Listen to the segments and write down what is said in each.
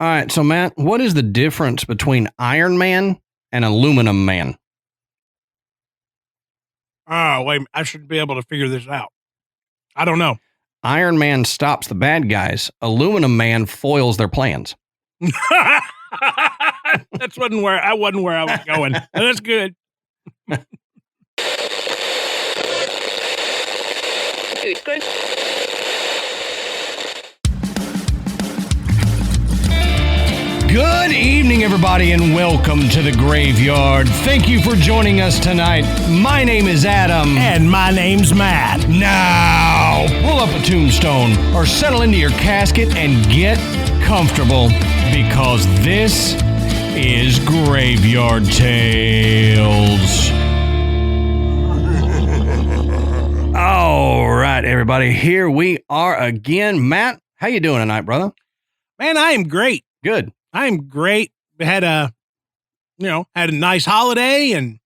All right, so Matt, what is the difference between Iron Man and Aluminum Man? Oh, wait, I should be able to figure this out. I don't know. Iron Man stops the bad guys. Aluminum Man foils their plans. That wasn't where I was going. That's good. Good evening, everybody, and welcome to the Graveyard. Thank you for joining us tonight. My name is Adam. And my name's Matt. Now, pull up a tombstone or settle into your casket and get comfortable because this is Graveyard Tales. All right, everybody, here we are again. Matt, how you doing tonight, brother? Man, I am great. Good. I am great. Had a nice holiday and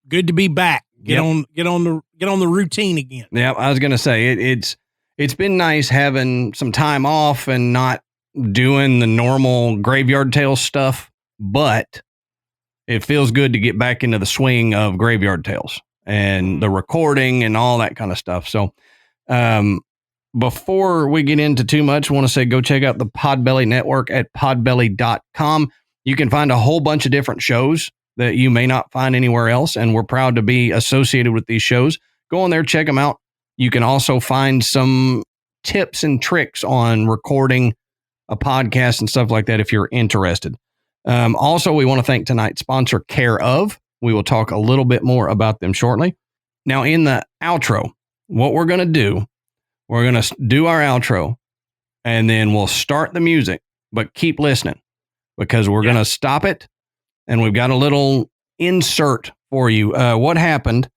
good to be back. Get on the routine again. Yeah, I was gonna say it's been nice having some time off and not doing the normal Graveyard Tales stuff, but it feels good to get back into the swing of Graveyard Tales and the recording and all that kind of stuff. So, before we get into too much, I want to say go check out the Podbelly Network at podbelly.com. You can find a whole bunch of different shows that you may not find anywhere else, and we're proud to be associated with these shows. Go on there, check them out. You can also find some tips and tricks on recording a podcast and stuff like that if you're interested. Also, we want to thank tonight's sponsor, Care Of. We will talk a little bit more about them shortly. Now, in the outro, what we're going to do, we're going to do our outro, and then we'll start the music, but keep listening because we're going to stop it, and we've got a little insert for you. What happened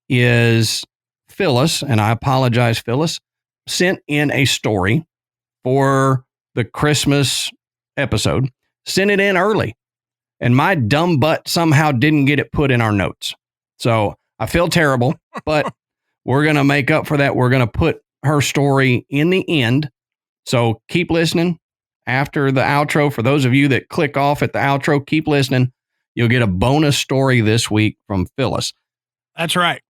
is Phyllis, and I apologize, Phyllis, sent in a story for the Christmas episode, sent it in early, and my dumb butt somehow didn't get it put in our notes. So I feel terrible, but we're going to make up for that. We're going to put her story in the end. So keep listening after the outro. For those of you that click off at the outro, keep listening. You'll get a bonus story this week from Phyllis. That's right.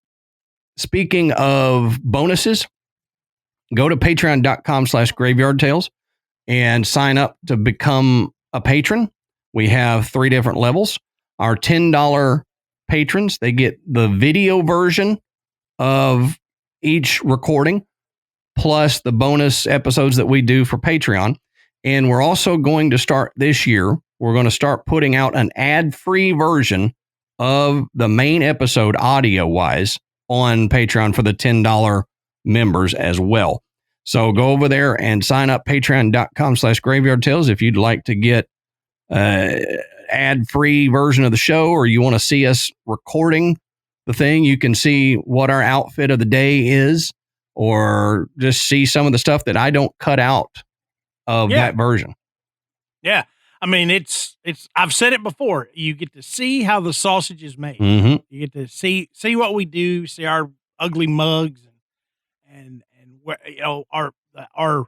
Speaking of bonuses, go to patreon.com/Graveyard Tales and sign up to become a patron. We have 3 different levels. Our $10 patrons, they get the video version of each recording, plus the bonus episodes that we do for Patreon. And we're also going to start this year, we're going to start putting out an ad-free version of the main episode audio-wise on Patreon for the $10 members as well. So go over there and sign up, patreon.com/Graveyard Tales, if you'd like to get ad-free version of the show, or you want to see us recording the thing. You can see what our outfit of the day is, or just see some of the stuff that I don't cut out of that version. Yeah. I mean, it's, I've said it before. You get to see how the sausage is made. Mm-hmm. You get to see what we do, see our ugly mugs and our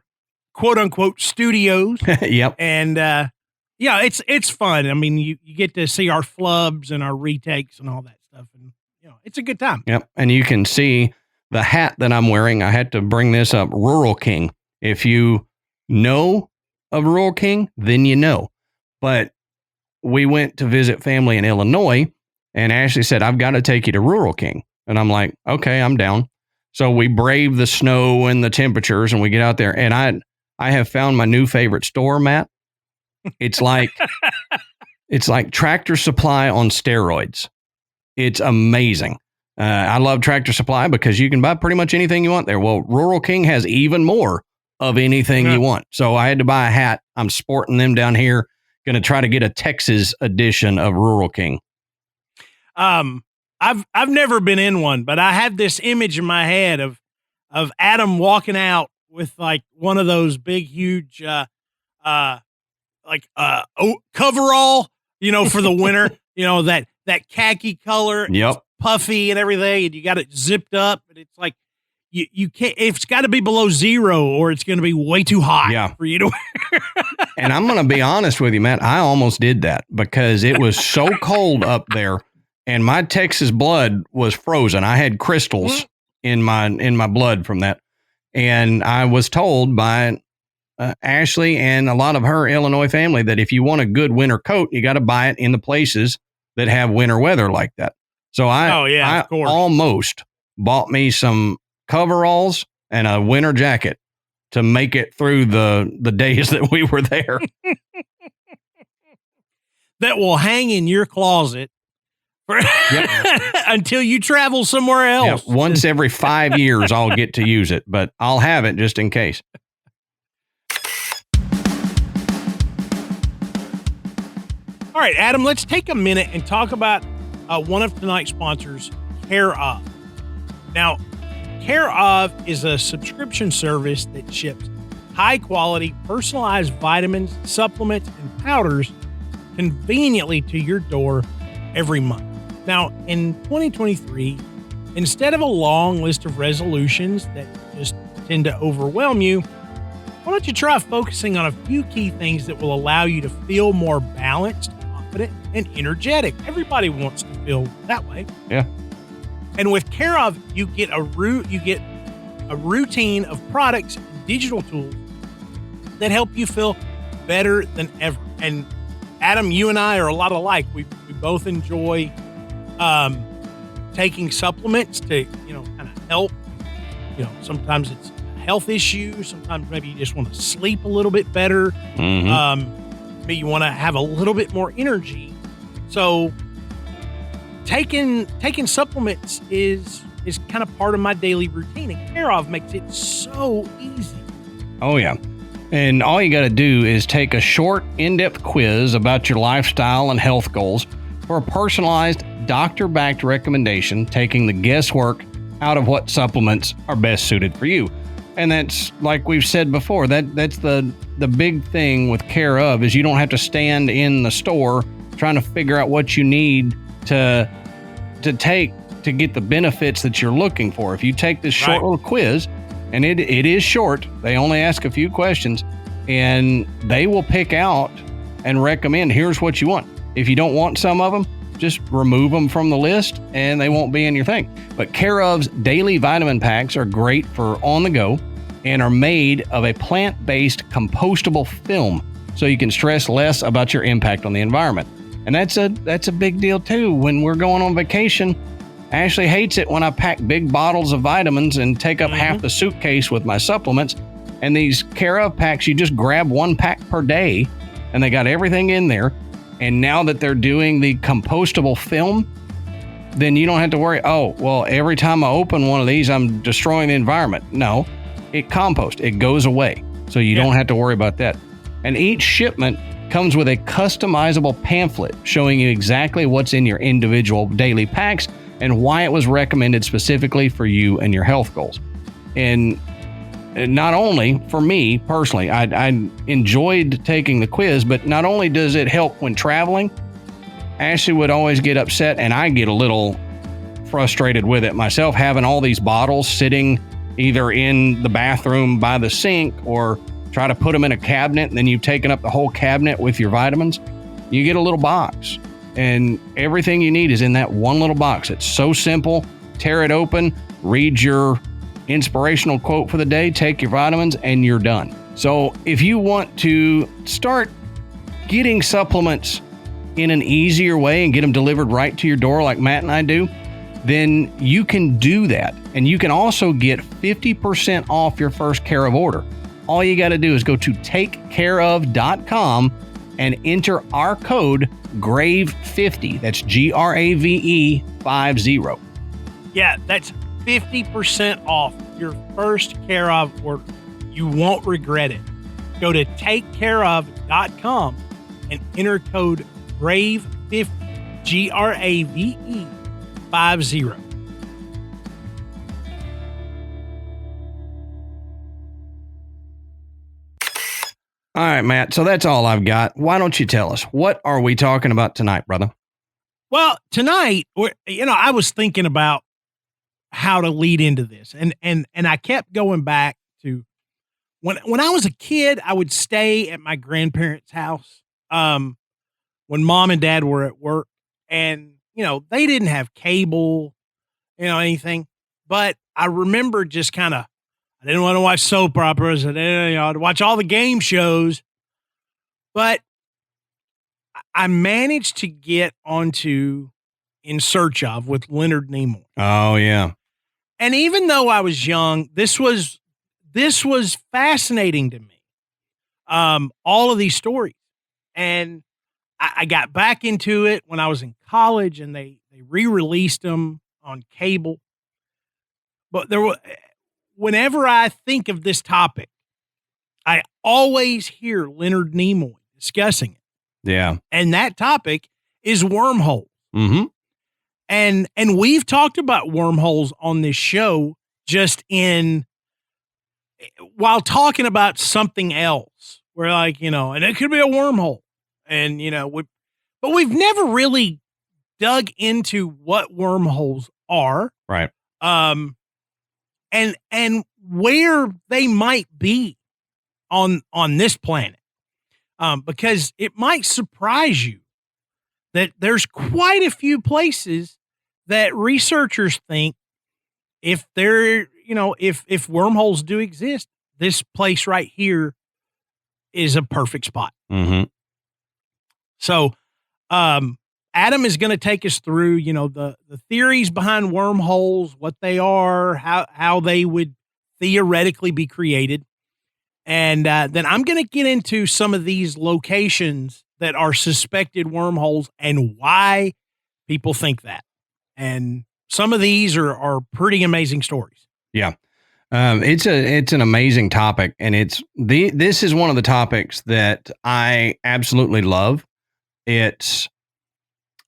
quote unquote studios. Yep. And, it's fun. I mean, you get to see our flubs and our retakes and all that stuff. And, it's a good time. Yep. And you can see the hat that I'm wearing. I had to bring this up. Rural King. If you know of Rural King, then you know. But we went to visit family in Illinois, and Ashley said, I've got to take you to Rural King. And I'm like, okay, I'm down. So we brave the snow and the temperatures, and we get out there. And I have found my new favorite store, Matt. It's like Tractor Supply on steroids. It's amazing. I love Tractor Supply because you can buy pretty much anything you want there. Well, Rural King has even more of anything you want. So I had to buy a hat. I'm sporting them down here. Going to try to get a Texas edition of Rural King. I've never been in one, but I have this image in my head of Adam walking out with like one of those big, huge, coverall, for the winter, that khaki color. Yep. Puffy and everything, and you got it zipped up, and it's like you can't, it's got to be below 0 or it's going to be way too hot for you to wear. And I'm going to be honest with you, Matt. I almost did that because it was so cold up there and my Texas blood was frozen. I had crystals in my blood from that. And I was told by Ashley and a lot of her Illinois family that if you want a good winter coat, you got to buy it in the places that have winter weather like that. So I almost bought me some coveralls and a winter jacket to make it through the days that we were there. That will hang in your closet until you travel somewhere else. Yeah, once every 5 years, I'll get to use it, but I'll have it just in case. All right, Adam, let's take a minute and talk about one of tonight's sponsors, Care Of. Now, Care Of is a subscription service that ships high-quality, personalized vitamins, supplements, and powders conveniently to your door every month. Now, in 2023, instead of a long list of resolutions that just tend to overwhelm you, why don't you try focusing on a few key things that will allow you to feel more balanced, confident, and energetic? Everybody wants to feel that way. Yeah. And with Care Of, you get a routine of products and digital tools that help you feel better than ever. And Adam, you and I are a lot alike. We both enjoy taking supplements to, kind of help. Sometimes it's a health issue. Sometimes maybe you just want to sleep a little bit better. Maybe you want to have a little bit more energy. So taking supplements is kind of part of my daily routine, and Care Of makes it so easy. Oh, yeah. And all you got to do is take a short, in-depth quiz about your lifestyle and health goals for a personalized, doctor-backed recommendation, taking the guesswork out of what supplements are best suited for you. And that's, like we've said before, that's the big thing with Care Of is you don't have to stand in the store trying to figure out what you need to take to get the benefits that you're looking for. If you take this short little quiz, and it is short, they only ask a few questions, and they will pick out and recommend, here's what you want. If you don't want some of them, just remove them from the list and they won't be in your thing. But Care Of's daily vitamin packs are great for on the go and are made of a plant-based compostable film, so you can stress less about your impact on the environment. And that's a big deal too. When we're going on vacation, Ashley hates it when I pack big bottles of vitamins and take up half the suitcase with my supplements. And these Care Of packs, you just grab one pack per day and they got everything in there. And now that they're doing the compostable film, then you don't have to worry, every time I open one of these, I'm destroying the environment. No, it composts. It goes away. So you don't have to worry about that. And each shipment comes with a customizable pamphlet showing you exactly what's in your individual daily packs and why it was recommended specifically for you and your health goals. And not only for me personally, I enjoyed taking the quiz, but not only does it help when traveling, Ashley would always get upset, and I get a little frustrated with it myself, having all these bottles sitting either in the bathroom by the sink or try to put them in a cabinet, and then you've taken up the whole cabinet with your vitamins. You get a little box, and everything you need is in that one little box. It's so simple. Tear it open, read your inspirational quote for the day, take your vitamins, and you're done. So if you want to start getting supplements in an easier way and get them delivered right to your door like Matt and I do, then you can do that. And you can also get 50% off your first Care Of order. All you got to do is go to takecareof.com and enter our code GRAVE50. That's GRAVE 50. Yeah, that's 50% off your first Care Of order. You won't regret it. Go to takecareof.com and enter code GRAVE50, GRAVE 50. All right, Matt. So that's all I've got. Why don't you tell us, what are we talking about tonight, brother? Well, tonight, I was thinking about how to lead into this. And I kept going back to when I was a kid, I would stay at my grandparents' house when mom and dad were at work, and they didn't have cable, anything. But I remember just kind of, I didn't want to watch soap operas. I'd watch all the game shows, but I managed to get onto In Search Of with Leonard Nimoy. Oh yeah. And even though I was young, this was fascinating to me. All of these stories. And I got back into it when I was in college, and they re-released them on cable. But whenever I think of this topic, I always hear Leonard Nimoy discussing it. Yeah. And that topic is wormholes. Mm-hmm. And we've talked about wormholes on this show while talking about something else. We're like, and it could be a wormhole. And, but we've never really dug into what wormholes are. Right. And where they might be on this planet. Because it might surprise you that there's quite a few places that researchers think if if wormholes do exist, this place right here is a perfect spot. Mm-hmm. So, Adam is going to take us through, the theories behind wormholes, what they are, how they would theoretically be created. And then I'm going to get into some of these locations that are suspected wormholes and why people think that. And some of these are pretty amazing stories. Yeah. It's an amazing topic, and this is one of the topics that I absolutely love. It's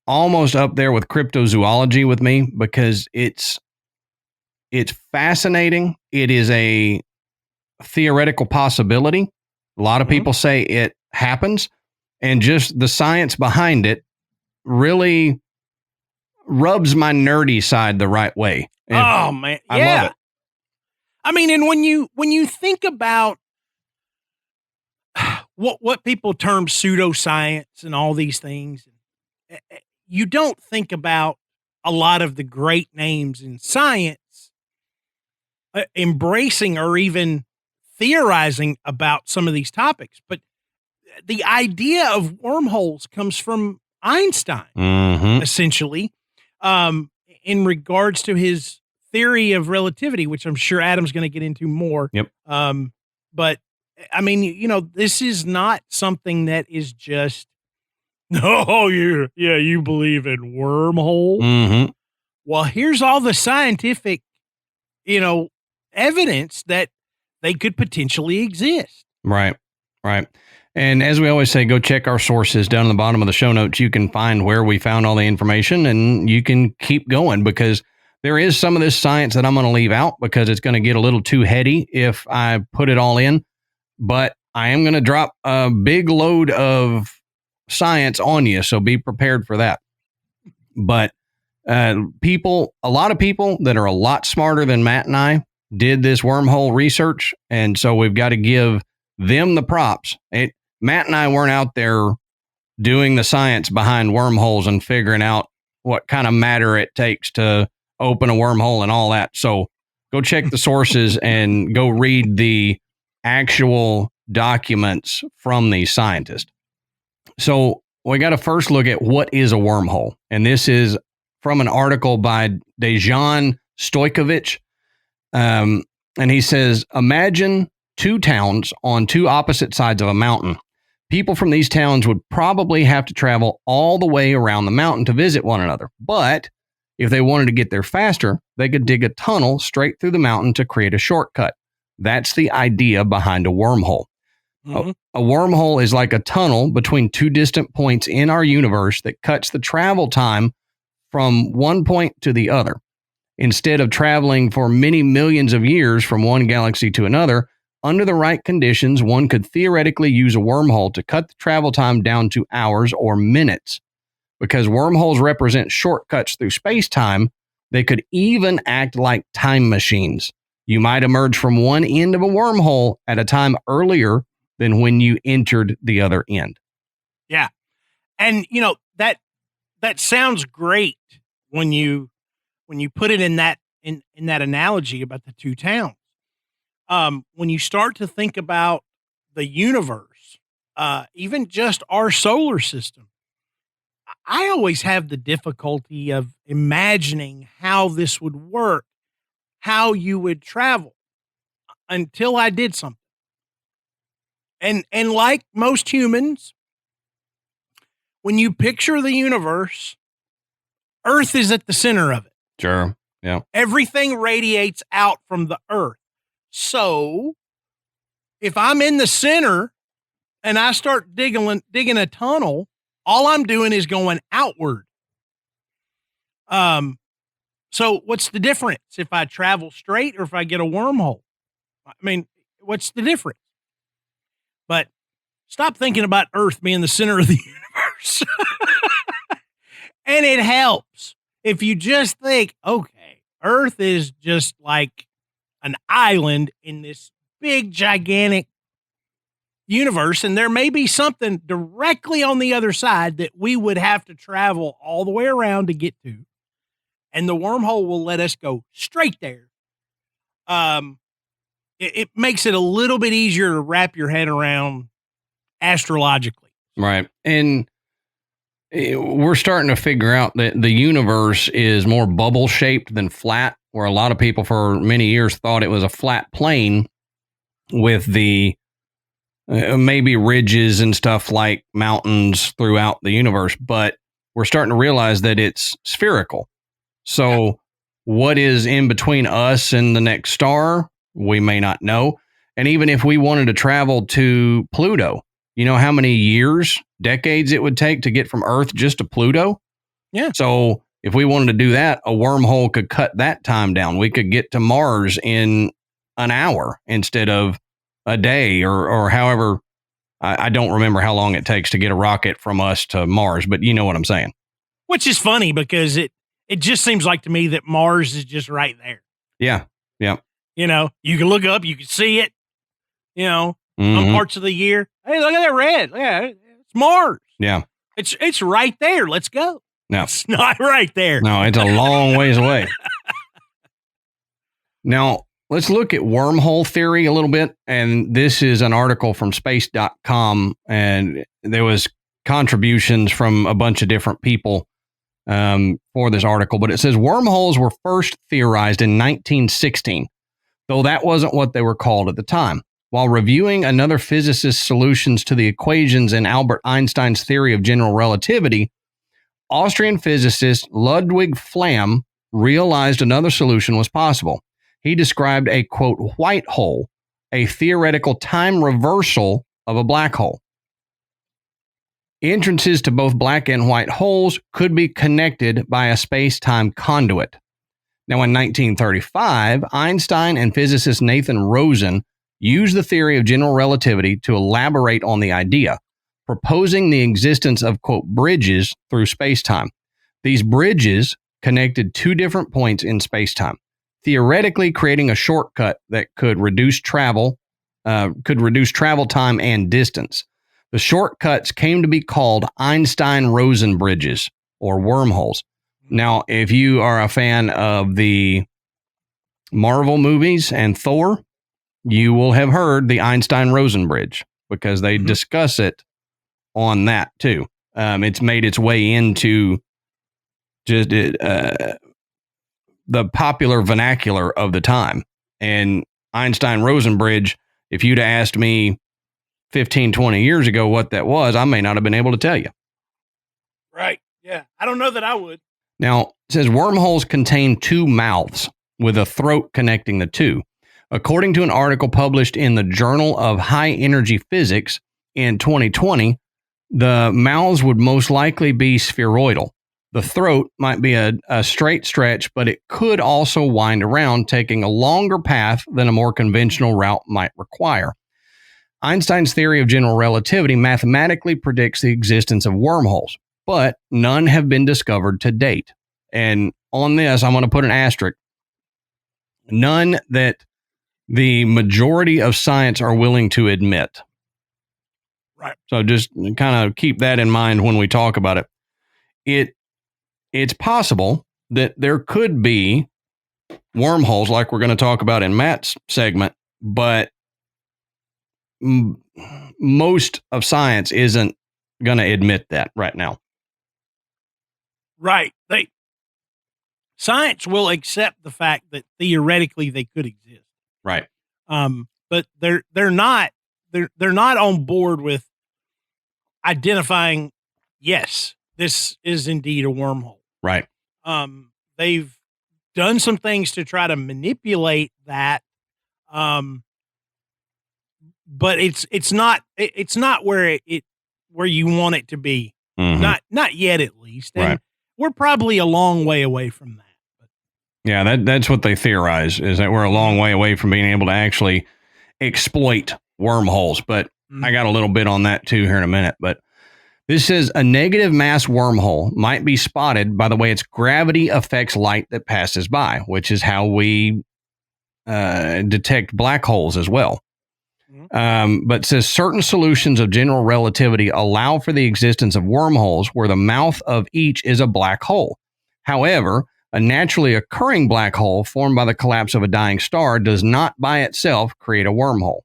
almost up there with cryptozoology with me because it's fascinating. It is a theoretical possibility. A lot of people say it happens, and just the science behind it really rubs my nerdy side the right way. And oh man. I love it. I mean, and when you think about what people term pseudoscience and all these things, you don't think about a lot of the great names in science embracing or even theorizing about some of these topics. But the idea of wormholes comes from Einstein, essentially, in regards to his theory of relativity, which I'm sure Adam's going to get into more. Yep. But I mean, this is not something that is just, oh, you believe in wormholes. Mm-hmm. Well, here's all the scientific, evidence that they could potentially exist. Right. Right. And as we always say, go check our sources down in the bottom of the show notes. You can find where we found all the information, and you can keep going because there is some of this science that I'm going to leave out because it's going to get a little too heady if I put it all in. But I am going to drop a big load of science on you, so be prepared for that. But a lot of people that are a lot smarter than Matt and I did this wormhole research, and so we've got to give them the props. Matt and I weren't out there doing the science behind wormholes and figuring out what kind of matter it takes to open a wormhole and all that. So go check the sources and go read the actual documents from these scientists. So we got to first look at what is a wormhole. And this is from an article by Dejan Stojkovic. And he says, imagine two towns on two opposite sides of a mountain. People from these towns would probably have to travel all the way around the mountain to visit one another. But if they wanted to get there faster, they could dig a tunnel straight through the mountain to create a shortcut. That's the idea behind a wormhole. Mm-hmm. A wormhole is like a tunnel between two distant points in our universe that cuts the travel time from one point to the other. Instead of traveling for many millions of years from one galaxy to another, under the right conditions, one could theoretically use a wormhole to cut the travel time down to hours or minutes. Because wormholes represent shortcuts through space-time, They could even act like time machines. You might emerge from one end of a wormhole at a time earlier than when you entered the other end. Yeah. And that sounds great when you put it in that analogy about the two towns. When you start to think about the universe, even just our solar system, I always have the difficulty of imagining how this would work, how you would travel, until I did something. And like most humans, when you picture the universe, Earth is at the center of it. Sure. Yeah. Everything radiates out from the Earth. So if I'm in the center and I start digging a tunnel, all I'm doing is going outward. So what's the difference if I travel straight or if I get a wormhole? I mean, what's the difference? But stop thinking about Earth being the center of the universe. And it helps if you just think, okay, Earth is just like an island in this big, gigantic universe, and there may be something directly on the other side that we would have to travel all the way around to get to, and the wormhole will let us go straight there. It makes it a little bit easier to wrap your head around astrologically. Right. And we're starting to figure out that the universe is more bubble shaped than flat, where a lot of people for many years thought it was a flat plane with the maybe ridges and stuff like mountains throughout the universe. But we're starting to realize that it's spherical. So what is in between us and the next star, we may not know. And even if we wanted to travel to Pluto, you know how many years, decades it would take to get from Earth just to Pluto? Yeah. So if we wanted to do that, a wormhole could cut that time down. We could get to Mars in an hour instead of a day or however. I don't remember how long it takes to get a rocket from us to Mars, but you know what I'm saying. Which is funny because it just seems like to me that Mars is just right there. Yeah. Yeah. You know, you can look up, you can see it, you know, Mm-hmm. some parts of the year. Hey, look at that red. Yeah, it's Mars. Yeah. It's right there. Let's go. No. It's not right there. No, it's a long ways away. Now, let's look at wormhole theory a little bit. And this is an article from space.com. And there was contributions from a bunch of different people for this article. But it says wormholes were first theorized in 1916, though that wasn't what they were called at the time. While reviewing another physicist's solutions to the equations in Albert Einstein's theory of general relativity, Austrian physicist Ludwig Flamm realized another solution was possible. He described a, quote, white hole, a theoretical time reversal of a black hole. Entrances to both black and white holes could be connected by a space-time conduit. Now, in 1935, Einstein and physicist Nathan Rosen used the theory of general relativity to elaborate on the idea, proposing the existence of, quote, bridges through spacetime. These bridges connected two different points in spacetime, theoretically creating a shortcut that could reduce travel time and distance. The shortcuts came to be called Einstein-Rosen bridges, or wormholes. Now, if you are a fan of the Marvel movies and Thor, you will have heard the Einstein-Rosen bridge because they discuss it on that too. It's made its way into just the popular vernacular of the time. And Einstein-Rosen bridge, if you'd asked me 15, 20 years ago what that was, I may not have been able to tell you. Right. Yeah. I don't know that I would. Now, it says wormholes contain two mouths with a throat connecting the two. According to an article published in the Journal of High Energy Physics in 2020, the mouths would most likely be spheroidal. The throat might be a straight stretch, but it could also wind around, taking a longer path than a more conventional route might require. Einstein's theory of general relativity mathematically predicts the existence of wormholes, but none have been discovered to date. And on this, I'm going to put an asterisk. None that the majority of science are willing to admit. Right. So just kind of keep that in mind when we talk about it. It's possible that there could be wormholes like we're going to talk about in Matt's segment, but most of science isn't going to admit that right now. Right. Science will accept the fact that theoretically they could exist. Right. But they're not on board with identifying, yes, this is indeed a wormhole. Right. They've done some things to try to manipulate that. But it's not where where you want it to be. Mm-hmm. Not yet, at least. And right. We're probably a long way away from that. Yeah, that's what they theorize, is that we're a long way away from being able to actually exploit wormholes. But I got a little bit on that too here in a minute. But this says a negative mass wormhole might be spotted by the way its gravity affects light that passes by, which is how we detect black holes as well. But it says certain solutions of general relativity allow for the existence of wormholes where the mouth of each is a black hole. However, a naturally occurring black hole formed by the collapse of a dying star does not by itself create a wormhole.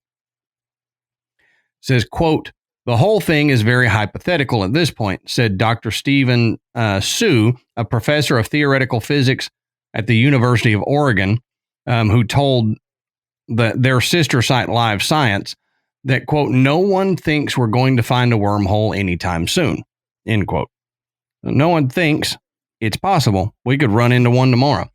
It says, quote, the whole thing is very hypothetical at this point, said Dr. Stephen Su, a professor of theoretical physics at the University of Oregon, who told their sister site Live Science that, quote, no one thinks we're going to find a wormhole anytime soon, end quote. No one thinks it's possible. We could run into one tomorrow.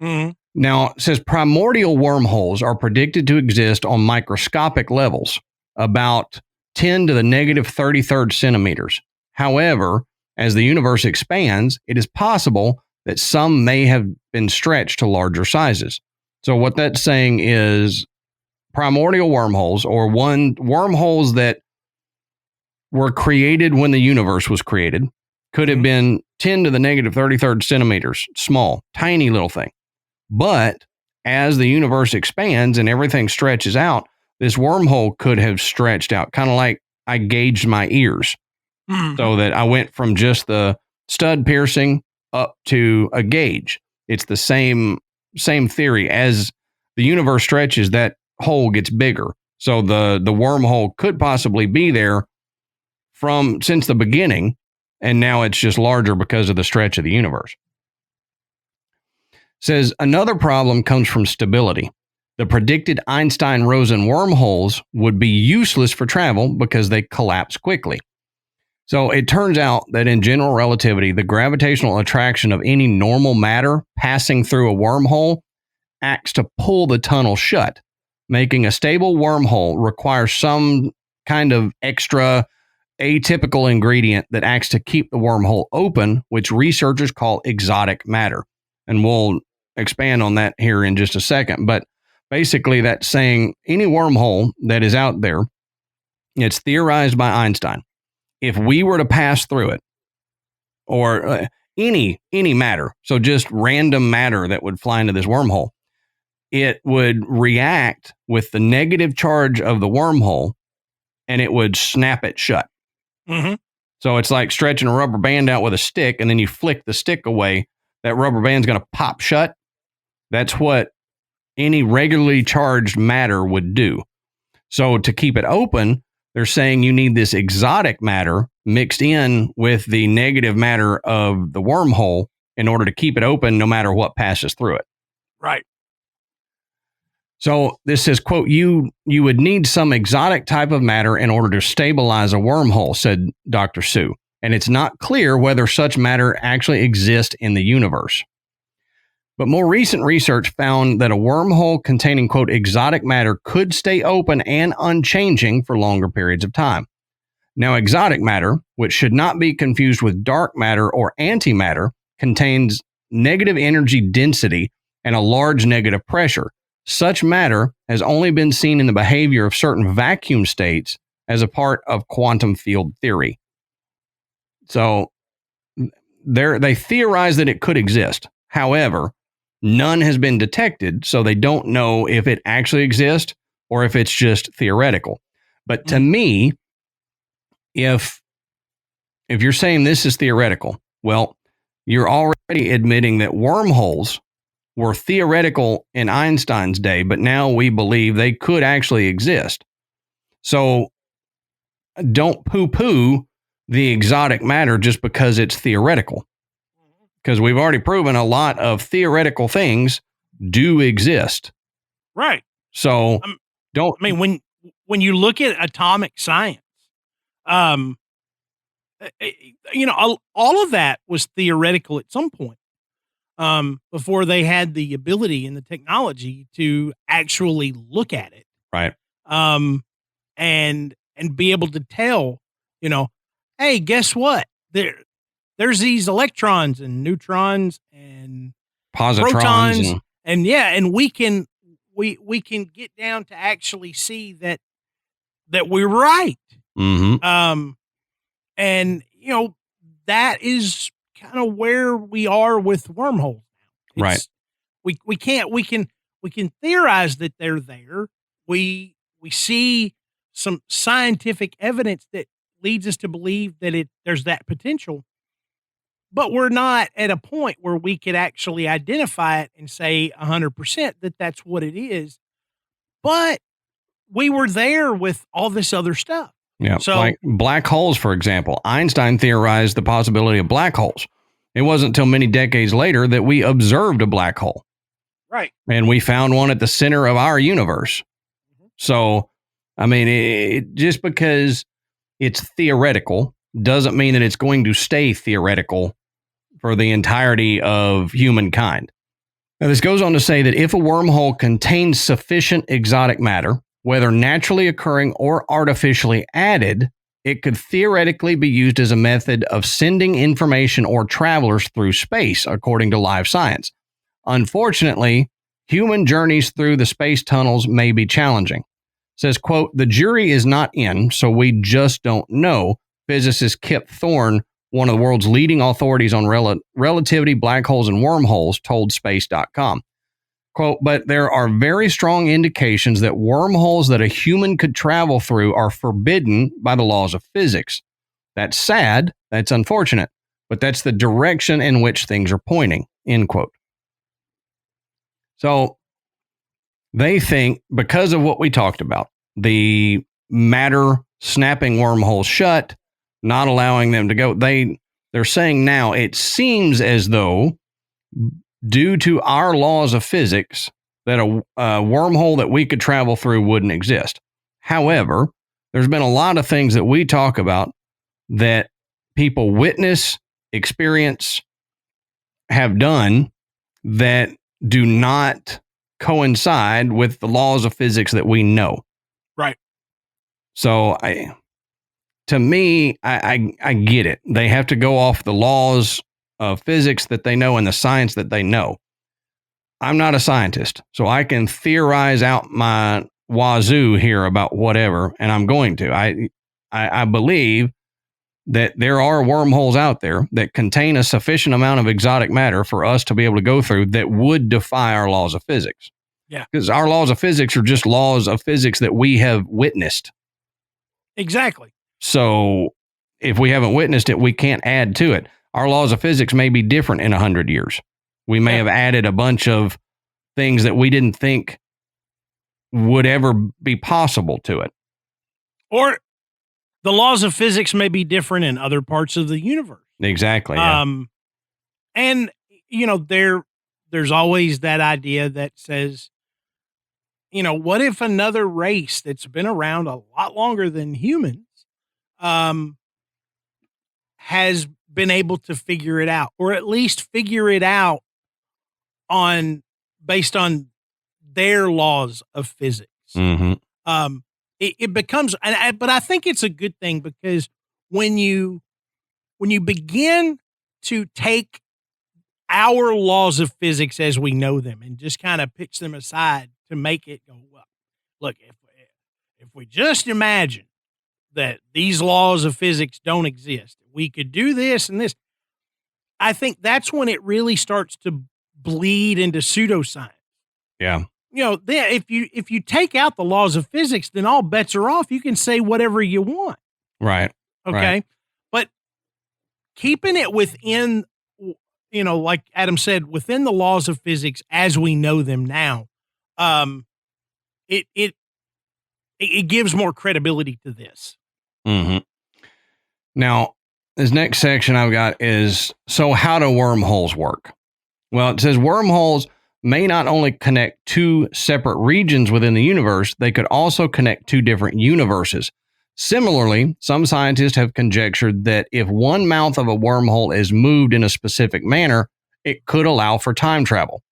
Mm-hmm. Now, it says primordial wormholes are predicted to exist on microscopic levels, about 10 to the negative 33rd centimeters. However, as the universe expands, it is possible that some may have been stretched to larger sizes. So what that's saying is primordial wormholes, or wormholes that were created when the universe was created, could have been 10 to the negative 33rd centimeters, small, tiny little thing. But as the universe expands and everything stretches out, this wormhole could have stretched out, kind of like I gauged my ears. Mm-hmm. So that I went from just the stud piercing up to a gauge. It's the same theory. As the universe stretches, that hole gets bigger. So the wormhole could possibly be there since the beginning, and now it's just larger because of the stretch of the universe. Says another problem comes from stability. The predicted Einstein-Rosen wormholes would be useless for travel because they collapse quickly. So it turns out that in general relativity, the gravitational attraction of any normal matter passing through a wormhole acts to pull the tunnel shut. Making a stable wormhole requires some kind of extra atypical ingredient that acts to keep the wormhole open, which researchers call exotic matter. And we'll expand on that here in just a second. But basically that's saying any wormhole that is out there, it's theorized by Einstein. If we were to pass through it, or any matter, so just random matter that would fly into this wormhole, it would react with the negative charge of the wormhole and it would snap it shut. Mm-hmm. So it's like stretching a rubber band out with a stick, and then you flick the stick away, that rubber band's going to pop shut. That's what any regularly charged matter would do. So to keep it open, they're saying you need this exotic matter mixed in with the negative matter of the wormhole in order to keep it open no matter what passes through it. Right. So this says, quote, you would need some exotic type of matter in order to stabilize a wormhole, said Dr. Su. And it's not clear whether such matter actually exists in the universe. But more recent research found that a wormhole containing, quote, exotic matter could stay open and unchanging for longer periods of time. Now, exotic matter, which should not be confused with dark matter or antimatter, contains negative energy density and a large negative pressure. Such matter has only been seen in the behavior of certain vacuum states as a part of quantum field theory. So they theorize that it could exist. However, none has been detected, so they don't know if it actually exists or if it's just theoretical. But to me, if you're saying this is theoretical, well, you're already admitting that wormholes were theoretical in Einstein's day, but now we believe they could actually exist. So don't poo-poo the exotic matter just because it's theoretical. Because we've already proven a lot of theoretical things do exist. Right. So don't. I mean, when you look at atomic science, all of that was theoretical at some point, before they had the ability and the technology to actually look at it. Right. And be able to tell, hey, guess what? There's these electrons and neutrons and positrons protons and we can get down to actually see that we're right. Mm-hmm. And that is kind of where we are with wormholes now. Right. We can theorize that they're there. We see some scientific evidence that leads us to believe that there's that potential, but we're not at a point where we could actually identify it and say 100% that that's what it is. But we were there with all this other stuff. Yeah. So, like black holes, for example, Einstein theorized the possibility of black holes. It wasn't until many decades later that we observed a black hole. Right. And we found one at the center of our universe. Mm-hmm. So, I mean, just because it's theoretical doesn't mean that it's going to stay theoretical for the entirety of humankind. Now, this goes on to say that if a wormhole contains sufficient exotic matter, whether naturally occurring or artificially added, it could theoretically be used as a method of sending information or travelers through space, according to Live Science. Unfortunately, human journeys through the space tunnels may be challenging. Says, quote, the jury is not in, so we just don't know, physicist Kip Thorne, one of the world's leading authorities on relativity, black holes, and wormholes, told space.com. Quote, but there are very strong indications that wormholes that a human could travel through are forbidden by the laws of physics. That's sad, that's unfortunate, but that's the direction in which things are pointing, end quote. So they think because of what we talked about, the matter snapping wormholes shut, not allowing them to go, they're saying now it seems as though due to our laws of physics that a wormhole that we could travel through wouldn't exist. However, there's been a lot of things that we talk about that people witness, experience, have done that do not coincide with the laws of physics that we know. Right. So to me, I get it. They have to go off the laws of physics that they know and the science that they know. I'm not a scientist, so I can theorize out my wazoo here about whatever, and I'm going to. I believe that there are wormholes out there that contain a sufficient amount of exotic matter for us to be able to go through that would defy our laws of physics. Yeah. Because our laws of physics are just laws of physics that we have witnessed. Exactly. So if we haven't witnessed it, we can't add to it. Our laws of physics may be different in 100 years. We may have added a bunch of things that we didn't think would ever be possible to it. Or the laws of physics may be different in other parts of the universe. Exactly. Yeah. And there's always that idea that says, what if another race that's been around a lot longer than humans, has been able to figure it out, or at least figure it out based on their laws of physics. Mm-hmm. It becomes, but I think it's a good thing, because when you begin to take our laws of physics as we know them and just kind of pitch them aside to make it go, well, look, if we just imagine that these laws of physics don't exist, we could do this and this. I think that's when it really starts to bleed into pseudoscience. Yeah. If you take out the laws of physics, then all bets are off. You can say whatever you want. Right. Okay. Right. But keeping it within, like Adam said, within the laws of physics as we know them now, it gives more credibility to this. Mm-hmm. Now, this next section I've got is, so how do wormholes work? Well, it says wormholes may not only connect two separate regions within the universe, they could also connect two different universes. Similarly, some scientists have conjectured that if one mouth of a wormhole is moved in a specific manner, it could allow for time travel.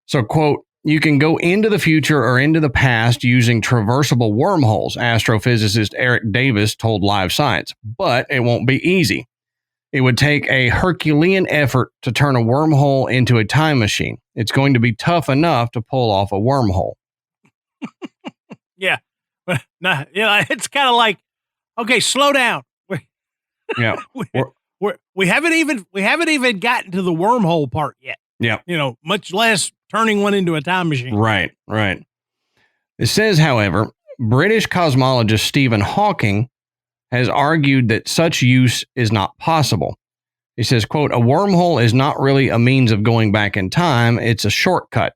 So, quote, you can go into the future or into the past using traversable wormholes, astrophysicist Eric Davis told Live Science, but it won't be easy. It would take a Herculean effort to turn a wormhole into a time machine. It's going to be tough enough to pull off a wormhole. Yeah. It's kind of like, okay, slow down. Yeah. We haven't even gotten to the wormhole part yet. Yeah. Much less turning one into a time machine. Right. It says, however, British cosmologist Stephen Hawking has argued that such use is not possible. He says, quote, a wormhole is not really a means of going back in time. It's a shortcut.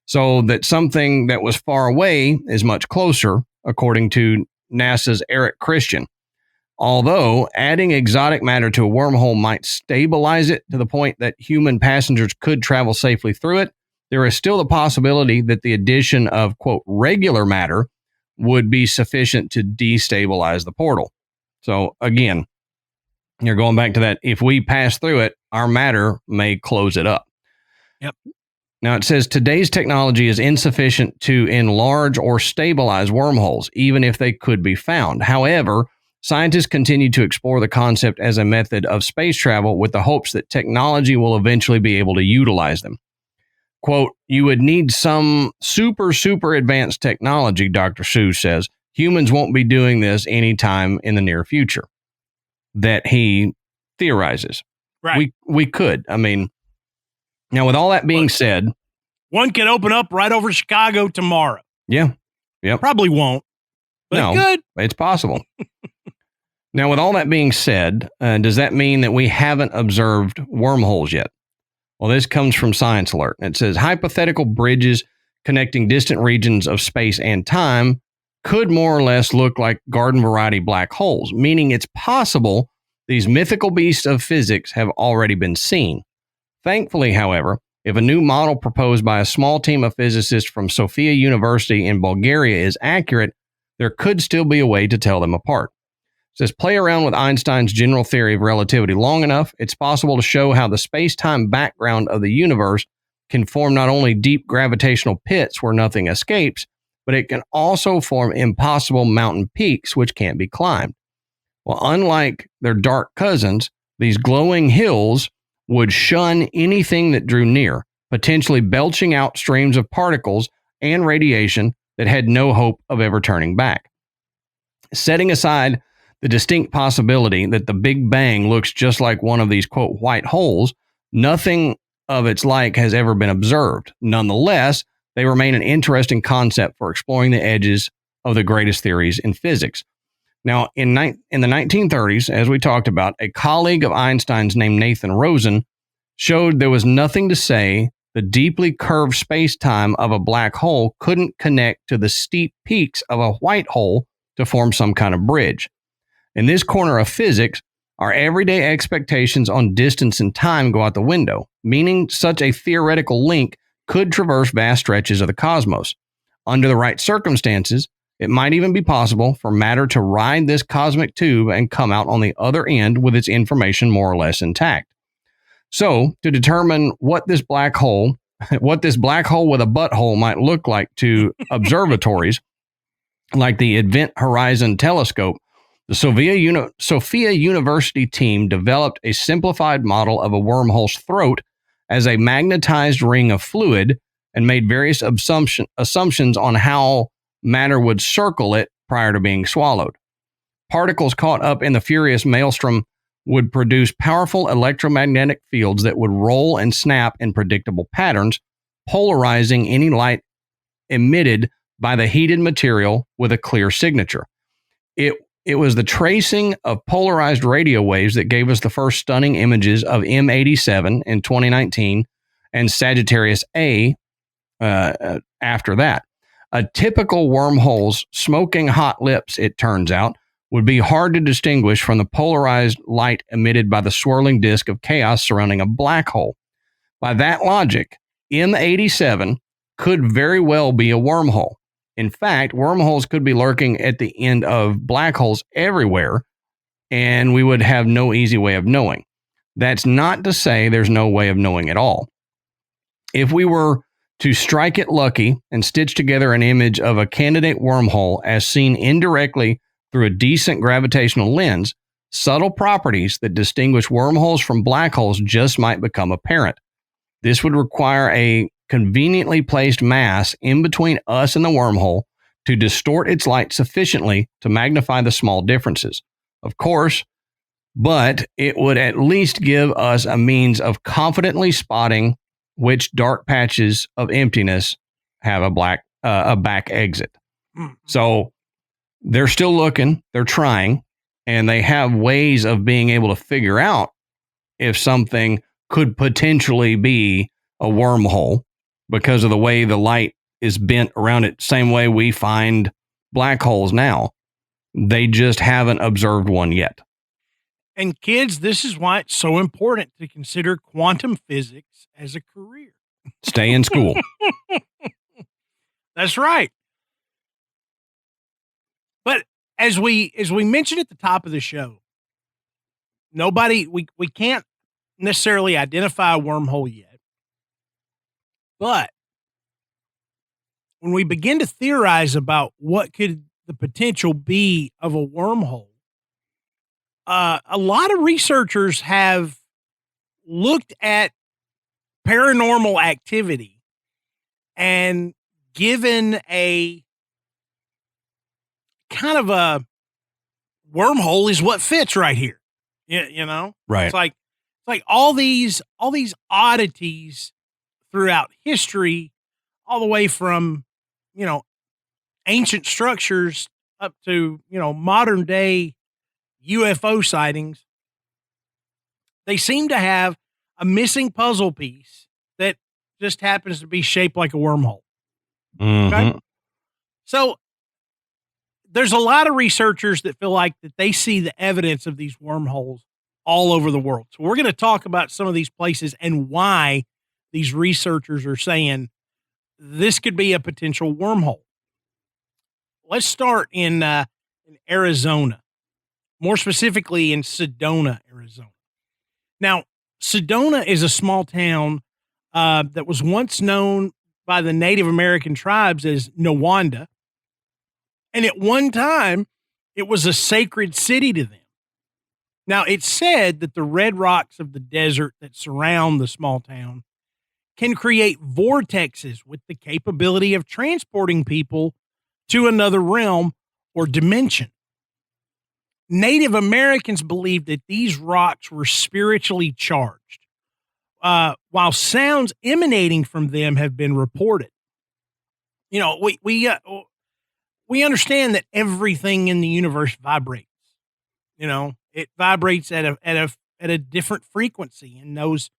So that something that was far away is much closer, according to NASA's Eric Christian. Although adding exotic matter to a wormhole might stabilize it to the point that human passengers could travel safely through it, there is still the possibility that the addition of, quote, regular matter would be sufficient to destabilize the portal. So again, you're going back to that. If we pass through it, our matter may close it up. Yep. Now it says today's technology is insufficient to enlarge or stabilize wormholes, even if they could be found. However, scientists continue to explore the concept as a method of space travel with the hopes that technology will eventually be able to utilize them. Quote, you would need some super advanced technology, Dr. Seuss says. Humans won't be doing this anytime in the near future. That he theorizes. Right. We could. I mean, now with all that being said, one could open up right over Chicago tomorrow. Yeah. Yep. Probably won't, but it could. It's possible. Now, with all that being said, does that mean that we haven't observed wormholes yet? Well, this comes from Science Alert. It says hypothetical bridges connecting distant regions of space and time could more or less look like garden variety black holes, meaning it's possible these mythical beasts of physics have already been seen. Thankfully, however, if a new model proposed by a small team of physicists from Sofia University in Bulgaria is accurate, there could still be a way to tell them apart. It says, play around with Einstein's general theory of relativity long enough, it's possible to show how the space-time background of the universe can form not only deep gravitational pits where nothing escapes, but it can also form impossible mountain peaks which can't be climbed. Well, unlike their dark cousins, these glowing hills would shun anything that drew near, potentially belching out streams of particles and radiation that had no hope of ever turning back. Setting aside the distinct possibility that the Big Bang looks just like one of these, quote, white holes, nothing of its like has ever been observed. Nonetheless, they remain an interesting concept for exploring the edges of the greatest theories in physics. Now, in the 1930s, as we talked about, a colleague of Einstein's named Nathan Rosen showed there was nothing to say the deeply curved space-time of a black hole couldn't connect to the steep peaks of a white hole to form some kind of bridge. In this corner of physics, our everyday expectations on distance and time go out the window, meaning such a theoretical link could traverse vast stretches of the cosmos. Under the right circumstances, it might even be possible for matter to ride this cosmic tube and come out on the other end with its information more or less intact. So, to determine what this black hole with a butthole might look like to observatories, like the Event Horizon Telescope, the Sofia University team developed a simplified model of a wormhole's throat as a magnetized ring of fluid and made various assumptions on how matter would circle it prior to being swallowed. Particles caught up in the furious maelstrom would produce powerful electromagnetic fields that would roll and snap in predictable patterns, polarizing any light emitted by the heated material with a clear signature. It was the tracing of polarized radio waves that gave us the first stunning images of M87 in 2019 and Sagittarius A after that. A typical wormhole's smoking hot lips, it turns out, would be hard to distinguish from the polarized light emitted by the swirling disk of chaos surrounding a black hole. By that logic, M87 could very well be a wormhole. In fact, wormholes could be lurking at the end of black holes everywhere, and we would have no easy way of knowing. That's not to say there's no way of knowing at all. If we were to strike it lucky and stitch together an image of a candidate wormhole as seen indirectly through a decent gravitational lens, subtle properties that distinguish wormholes from black holes just might become apparent. This would require a conveniently placed mass in between us and the wormhole to distort its light sufficiently to magnify the small differences. Of course, but it would at least give us a means of confidently spotting which dark patches of emptiness have a back exit. So they're still looking, they're trying, and they have ways of being able to figure out if something could potentially be a wormhole because of the way the light is bent around it, same way we find black holes now. They just haven't observed one yet. And kids, this is why it's so important to consider quantum physics as a career. Stay in school. That's right. But as we mentioned at the top of the show, we can't necessarily identify a wormhole yet. But when we begin to theorize about what could the potential be of a wormhole, a lot of researchers have looked at paranormal activity and given a kind of a wormhole is what fits right here. You know? Right. It's like all these oddities throughout history, all the way from, ancient structures up to, modern day UFO sightings. They seem to have a missing puzzle piece that just happens to be shaped like a wormhole. Mm-hmm. Okay? So there's a lot of researchers that feel like that they see the evidence of these wormholes all over the world. So we're going to talk about some of these places and why these researchers are saying this could be a potential wormhole. Let's start in Arizona, more specifically in Sedona, Arizona. Now, Sedona is a small town that was once known by the Native American tribes as Nawanda. And at one time, it was a sacred city to them. Now, it's said that the red rocks of the desert that surround the small town can create vortexes with the capability of transporting people to another realm or dimension. Native Americans believed that these rocks were spiritually charged, while sounds emanating from them have been reported. We understand that everything in the universe vibrates. It vibrates at a different frequency, and those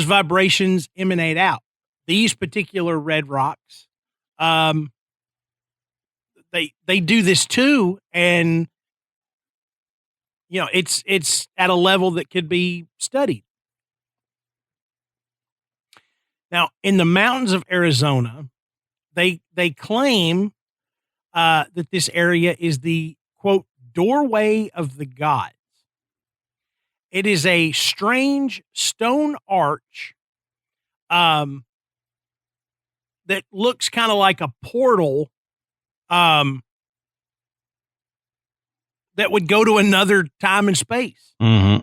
vibrations emanate out. These particular red rocks, they do this too, and it's at a level that could be studied. Now, in the mountains of Arizona, they claim that this area is the, quote, doorway of the gods. It is a strange stone arch that looks kind of like a portal that would go to another time and space. Mm-hmm.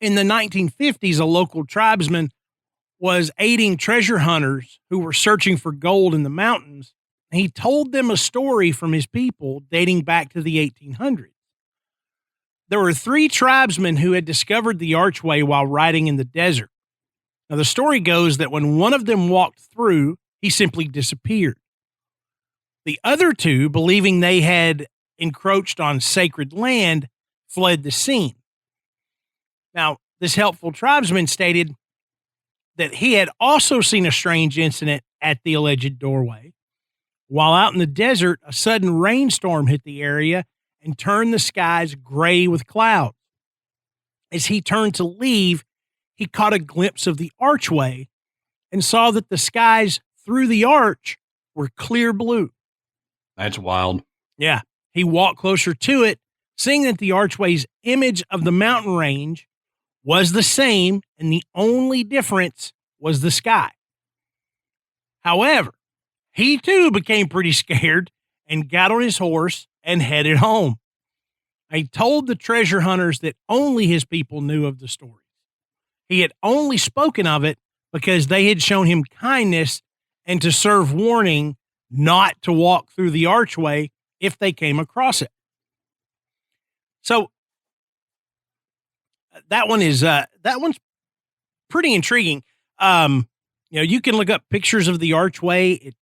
In the 1950s, a local tribesman was aiding treasure hunters who were searching for gold in the mountains. He told them a story from his people dating back to the 1800s. there were 3 tribesmen who had discovered the archway while riding in the desert. Now, the story goes that when one of them walked through, he simply disappeared. The other 2, believing they had encroached on sacred land, fled the scene. Now, this helpful tribesman stated that he had also seen a strange incident at the alleged doorway. While out in the desert, a sudden rainstorm hit the area and turned the skies gray with clouds. As he turned to leave, he caught a glimpse of the archway and saw that the skies through the arch were clear blue. That's wild. Yeah. He walked closer to it, seeing that the archway's image of the mountain range was the same, and the only difference was the sky. However, he too became pretty scared and got on his horse and headed home. He told the treasure hunters that only his people knew of the story. He had only spoken of it because they had shown him kindness and to serve warning not to walk through the archway if they came across it. So that one's pretty intriguing. You can look up pictures of the archway.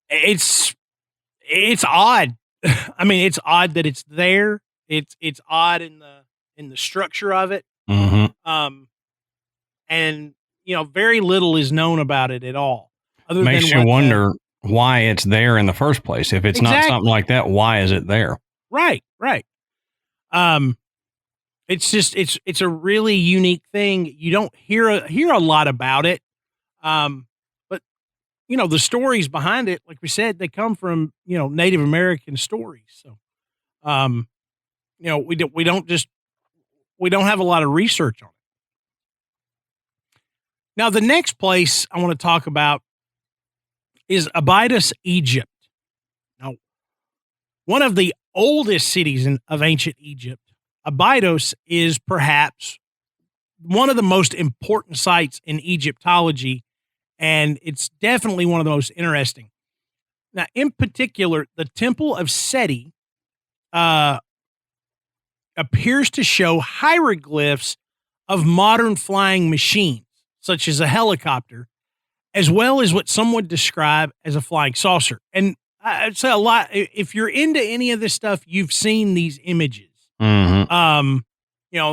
It's odd. I mean, it's odd that it's there. It's odd in the structure of it. Mm-hmm. And very little is known about it at all. Makes you wonder why it's there in the first place. If it's not something like that, why is it there? Right. It's just it's a really unique thing. You don't hear a lot about it. But the stories behind it, like we said, they come from Native American stories. So we don't have a lot of research on it. Now, the next place I want to talk about is Abydos, Egypt. Now, one of the oldest cities of ancient Egypt, Abydos is perhaps one of the most important sites in Egyptology, and it's definitely one of the most interesting. Now, in particular, the Temple of Seti appears to show hieroglyphs of modern flying machines, such as a helicopter, as well as what some would describe as a flying saucer. And I'd say a lot, if you're into any of this stuff, you've seen these images. Mm-hmm.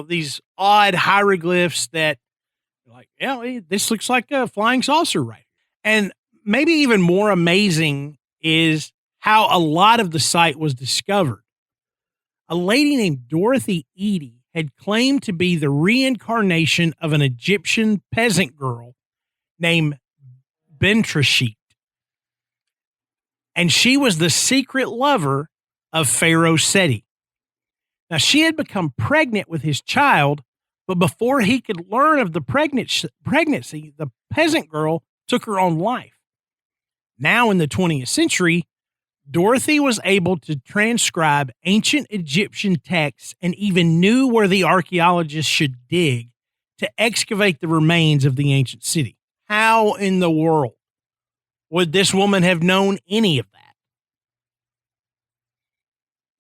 These odd hieroglyphs that this looks like a flying saucer, right? And maybe even more amazing is how a lot of the site was discovered. A lady named Dorothy Eady had claimed to be the reincarnation of an Egyptian peasant girl named Bentrashit. And she was the secret lover of Pharaoh Seti. Now, she had become pregnant with his child, but before he could learn of the pregnancy, the peasant girl took her own life. Now, in the 20th century, Dorothy was able to transcribe ancient Egyptian texts and even knew where the archaeologists should dig to excavate the remains of the ancient city. How in the world would this woman have known any of that?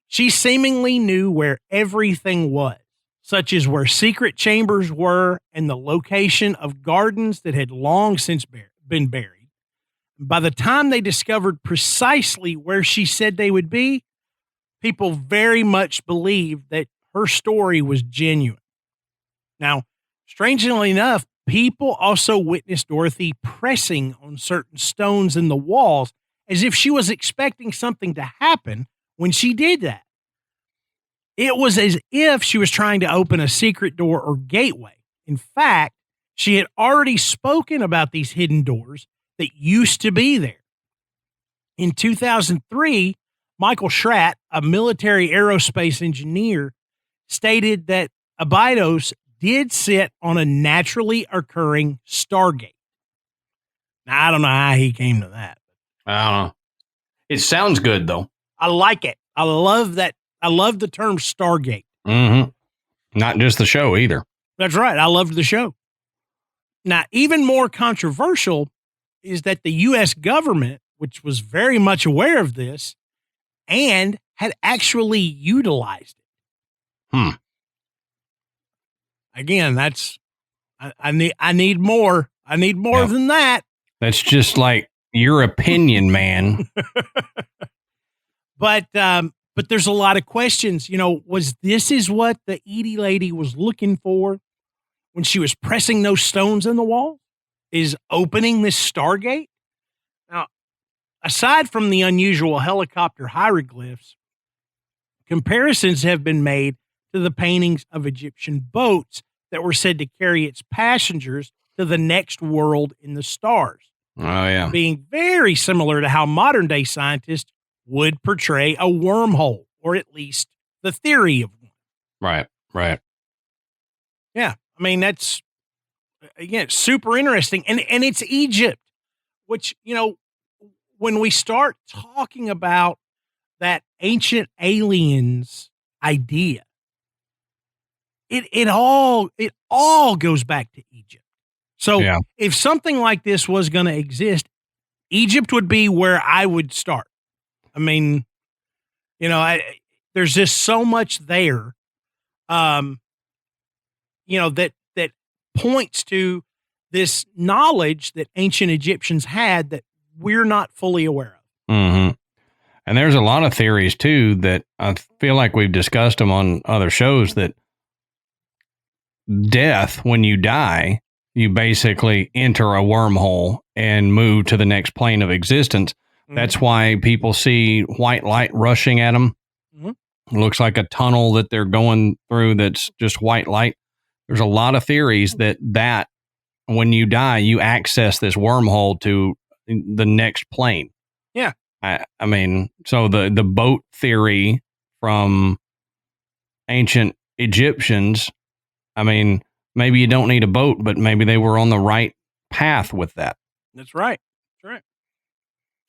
She seemingly knew where everything was, such as where secret chambers were and the location of gardens that had long since been buried. By the time they discovered precisely where she said they would be, people very much believed that her story was genuine. Now, strangely enough, people also witnessed Dorothy pressing on certain stones in the walls as if she was expecting something to happen when she did that. It was as if she was trying to open a secret door or gateway. In fact, she had already spoken about these hidden doors that used to be there. In 2003, Michael Schratt, a military aerospace engineer, stated that Abydos did sit on a naturally occurring stargate. Now, I don't know how he came to that. I don't know. It sounds good, though. I like it. I love that. I love the term stargate. Mm-hmm. Not just the show either. That's right. I loved the show. Now, even more controversial is that the U.S. government, which was very much aware of this and had actually utilized it. Again, I need more. I need more than that. That's just like your opinion, man. But there's a lot of questions. Was this is what the Edie lady was looking for when she was pressing those stones in the wall? Is opening this Stargate? Now, aside from the unusual helicopter hieroglyphs, comparisons have been made to the paintings of Egyptian boats that were said to carry its passengers to the next world in the stars. Oh, yeah. Being very similar to how modern day scientists would portray a wormhole, or at least the theory of one. Right. Yeah. I mean, that's, again, super interesting. And it's Egypt, which, when we start talking about that ancient aliens idea, it all goes back to Egypt. So if something like this was going to exist, Egypt would be where I would start. I mean, there's just so much there, that points to this knowledge that ancient Egyptians had that we're not fully aware of. Mm-hmm. And there's a lot of theories too that I feel like we've discussed them on other shows, that death, when you die, you basically enter a wormhole and move to the next plane of existence. Mm-hmm. That's why people see white light rushing at them. Mm-hmm. It looks like a tunnel that they're going through that's just white light. There's a lot of theories that when you die, you access this wormhole to the next plane. Yeah. I mean, so the boat theory from ancient Egyptians, I mean, maybe you don't need a boat, but maybe they were on the right path with that. That's right. That's right.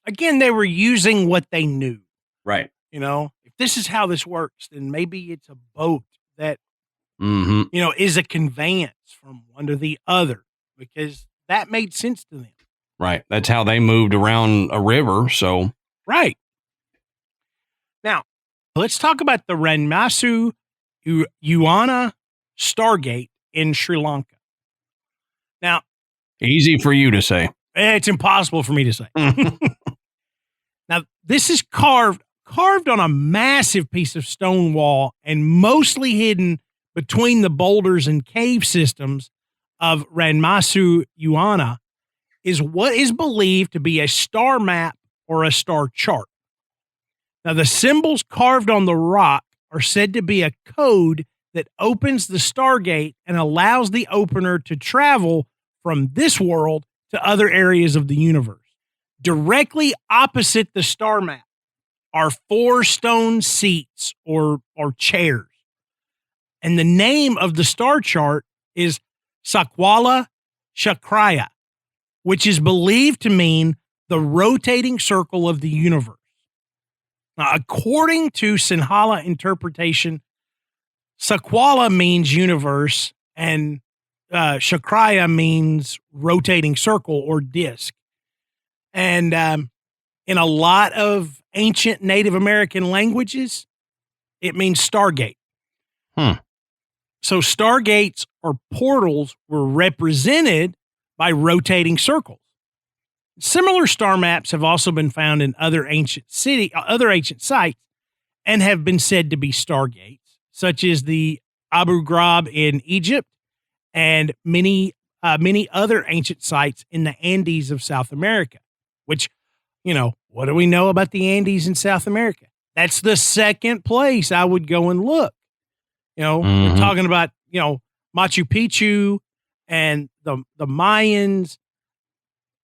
Again, they were using what they knew. Right. If this is how this works, then maybe it's a boat that, mm-hmm. Is a conveyance from one to the other, because that made sense to them. Right. That's how they moved around a river. So. Right. Now, let's talk about the Ranmasu Yuana Stargate in Sri Lanka. Now, easy for you to say. It's impossible for me to say. Now, this is carved on a massive piece of stone wall and mostly hidden between the boulders and cave systems of Ranmasu Yuana, is what is believed to be a star map or a star chart. Now, the symbols carved on the rock are said to be a code that opens the Stargate and allows the opener to travel from this world to other areas of the universe. Directly opposite the star map are 4 stone seats or chairs. And the name of the star chart is Sakwala Chakraya, which is believed to mean the rotating circle of the universe. Now, according to Sinhala interpretation, Sakwala means universe and Chakraya means rotating circle or disc. And in a lot of ancient Native American languages, it means Stargate. So Stargates or portals were represented by rotating circles. Similar star maps have also been found in other ancient sites and have been said to be Stargates, such as the Abu Ghraib in Egypt and many other ancient sites in the Andes of South America, which, what do we know about the Andes in South America? That's the second place I would go and look. We're talking about, Machu Picchu and the Mayans.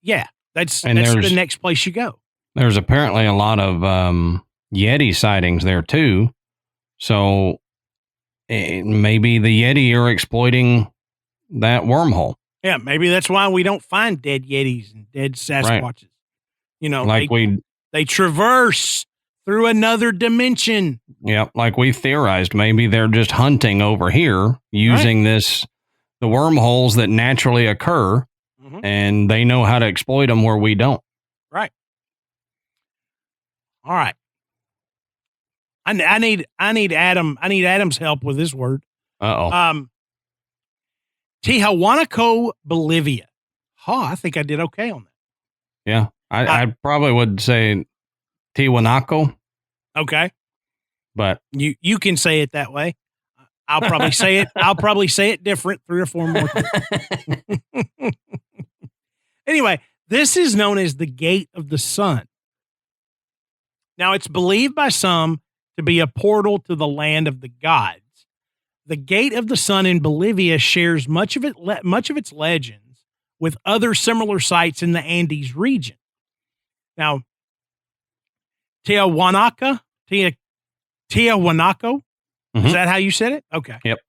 Yeah, that's the next place you go. There's apparently a lot of Yeti sightings there too. So maybe the Yeti are exploiting that wormhole. Yeah, maybe that's why we don't find dead Yetis and dead Sasquatches. Right. They traverse through another dimension. Yeah, like we theorized, maybe they're just hunting over here using the wormholes that naturally occur, and they know how to exploit them where we don't. Right. All right. I need Adam's help with this word. Tiahuanaco, Bolivia. Oh, I think I did okay on that. Yeah, I probably would say Tiwanaco. Okay, but you can say it that way. I'll probably say it. I'll probably say it different 3 or 4 more times. Anyway, this is known as the Gate of the Sun. Now, it's believed by some to be a portal to the land of the gods. The Gate of the Sun in Bolivia shares much of its legends with other similar sites in the Andes region. Now, Tiahuanaco, is that how you said it? Okay. Yep.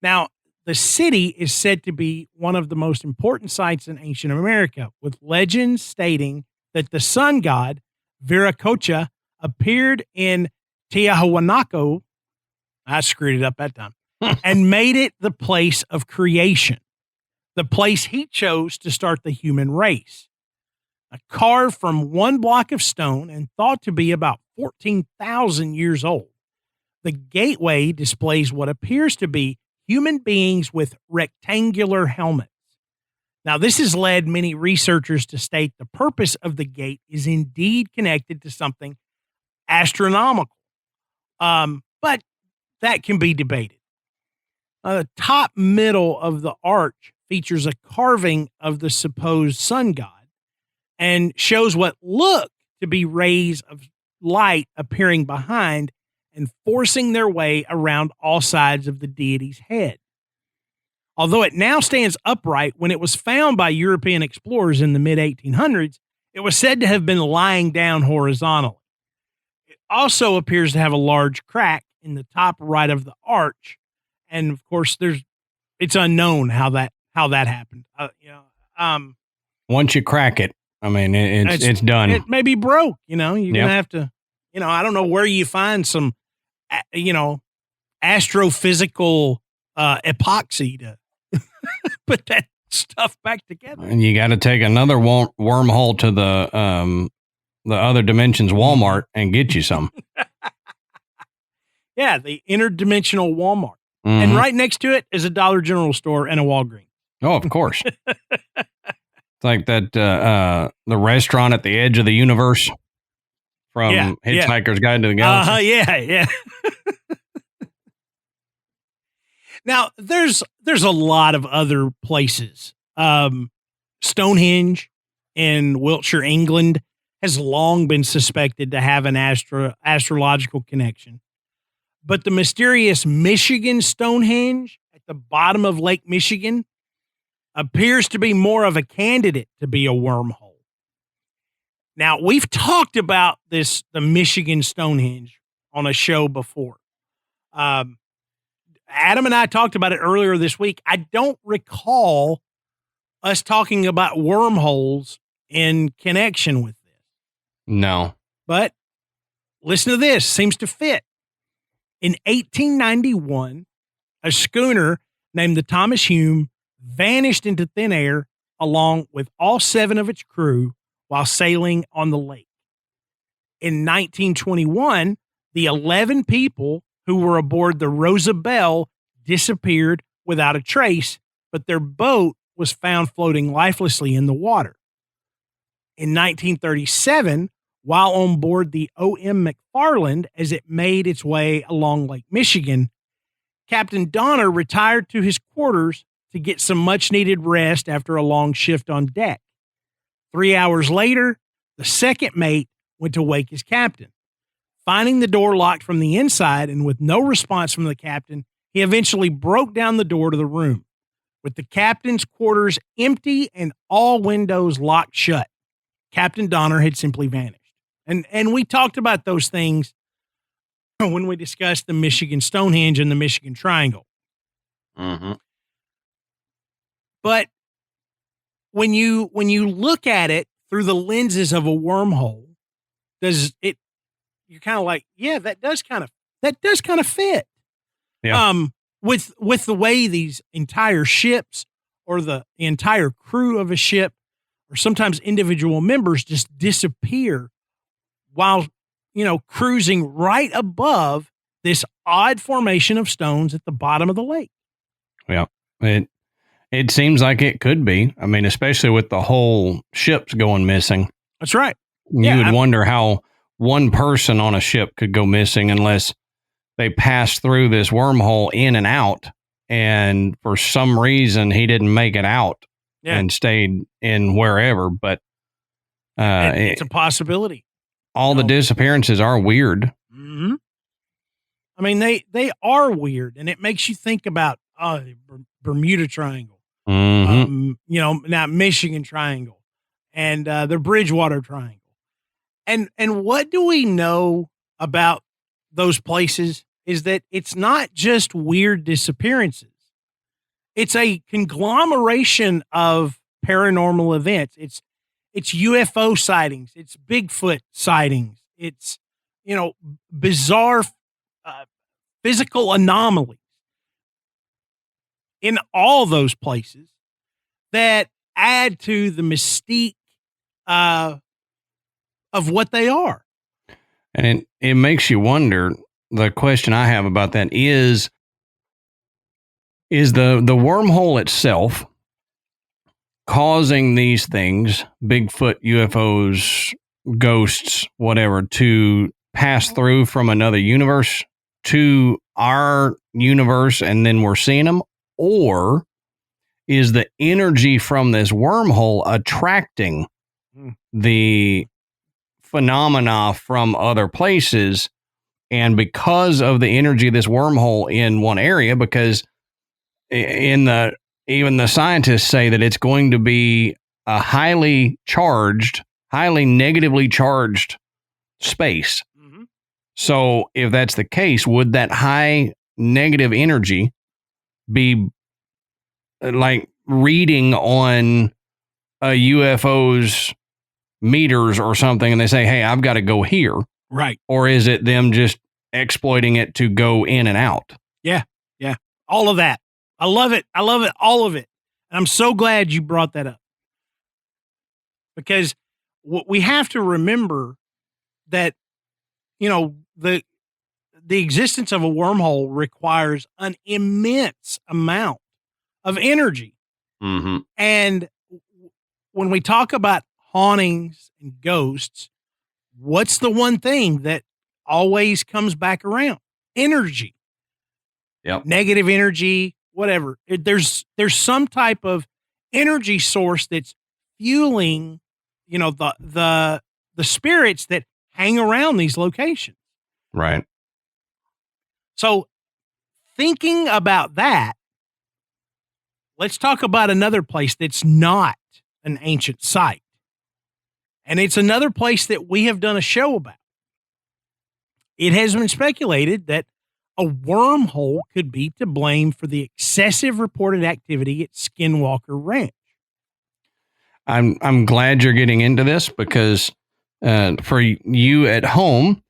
Now, the city is said to be one of the most important sites in ancient America, with legends stating that the sun god, Viracocha, appeared in Tiahuanaco. I screwed it up that time. And made it the place of creation, the place he chose to start the human race. Carved from one block of stone and thought to be about 14,000 years old, the gateway displays what appears to be human beings with rectangular helmets. Now, this has led many researchers to state the purpose of the gate is indeed connected to something astronomical, but that can be debated. The top middle of the arch features a carving of the supposed sun god and shows what look to be rays of light appearing behind and forcing their way around all sides of the deity's head. Although it now stands upright, when it was found by European explorers in the mid-1800s, it was said to have been lying down horizontally. It also appears to have a large crack in the top right of the arch, and of course, it's unknown how that happened. Once you crack it, I mean, it's done. It may be broke. You're gonna have to. I don't know where you find some, astrophysical epoxy to put that stuff back together. And you got to take another wormhole to the other dimensions Walmart and get you some. Yeah, the interdimensional Walmart. Mm-hmm. And right next to it is a Dollar General store and a Walgreens. Oh, of course. It's like that the restaurant at the edge of the universe from Hitchhiker's Guide to the Galaxy. Yeah. Now, there's a lot of other places. Stonehenge in Wiltshire, England, has long been suspected to have an astrological connection. But the mysterious Michigan Stonehenge at the bottom of Lake Michigan appears to be more of a candidate to be a wormhole. Now, we've talked about the Michigan Stonehenge on a show before. Adam and I talked about it earlier this week. I don't recall us talking about wormholes in connection with this. No. But listen to this. Seems to fit. In 1891, a schooner named the Thomas Hume vanished into thin air along with all 7 of its crew while sailing on the lake. In 1921, the 11 people who were aboard the Rosabelle disappeared without a trace, but their boat was found floating lifelessly in the water. In 1937, while on board the O.M. McFarland as it made its way along Lake Michigan, Captain Donner retired to his quarters to get some much-needed rest after a long shift on deck. 3 hours later, the second mate went to wake his captain. Finding the door locked from the inside and with no response from the captain, he eventually broke down the door to the room. With the captain's quarters empty and all windows locked shut, Captain Donner had simply vanished. And we talked about those things when we discussed the Michigan Stonehenge and the Michigan Triangle. Mm-hmm. But when you look at it through the lenses of a wormhole, you're kind of like, yeah, that does kind of fit. Yeah. With the way these entire ships or the entire crew of a ship or sometimes individual members just disappear while cruising right above this odd formation of stones at the bottom of the lake. Yeah. It seems like it could be. I mean, especially with the whole ships going missing. That's right. You would wonder how one person on a ship could go missing unless they passed through this wormhole in and out. And for some reason, he didn't make it out and stayed in wherever. But it's a possibility. All the disappearances are weird. Mm-hmm. I mean, they are weird. And it makes you think about the Bermuda Triangle. Mm-hmm. Now Michigan Triangle and the Bridgewater Triangle. And what do we know about those places is that it's not just weird disappearances. It's a conglomeration of paranormal events. It's UFO sightings. It's Bigfoot sightings. It's, bizarre physical anomalies in all those places that add to the mystique of what they are. And it makes you wonder, the question I have about that is the wormhole itself causing these things, Bigfoot, UFOs, ghosts, whatever, to pass through from another universe to our universe and then we're seeing them? Or is the energy from this wormhole attracting the phenomena from other places? And because of the energy of this wormhole in one area, because even the scientists say that it's going to be a highly negatively charged space. Mm-hmm. So if that's the case, would that high negative energy be like reading on a UFO's meters or something, and they say, hey, I've got to go here. Right. Or is it them just exploiting it to go in and out? Yeah. Yeah. All of that. I love it. All of it. And I'm so glad you brought that up, because we have to remember that, the existence of a wormhole requires an immense amount of energy. Mm-hmm. And when we talk about hauntings and ghosts, what's the one thing that always comes back around? Energy. Yep. Negative energy, whatever. There's some type of energy source that's fueling, the spirits that hang around these locations. Right. So thinking about that, let's talk about another place that's not an ancient site. And it's another place that we have done a show about. It has been speculated that a wormhole could be to blame for the excessive reported activity at Skinwalker Ranch. I'm glad you're getting into this, because for you at home,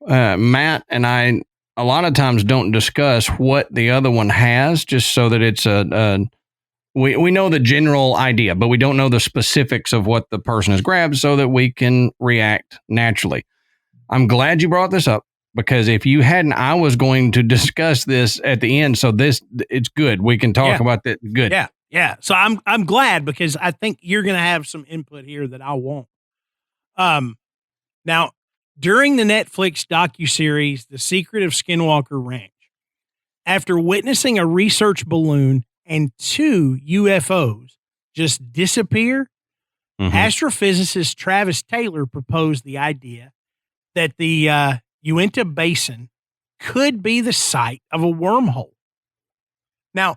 Matt and I a lot of times don't discuss what the other one has, just so that it's we know the general idea, but we don't know the specifics of what the person has grabbed, so that we can react naturally. I'm glad you brought this up, because if you hadn't, I was going to discuss this at the end. So it's good. We can talk about that. Good. Yeah. Yeah. So I'm glad, because I think you're going to have some input here that I won't. Now, during the Netflix docuseries, The Secret of Skinwalker Ranch, after witnessing a research balloon and 2 UFOs just disappear, astrophysicist Travis Taylor proposed the idea that the Uinta Basin could be the site of a wormhole. Now,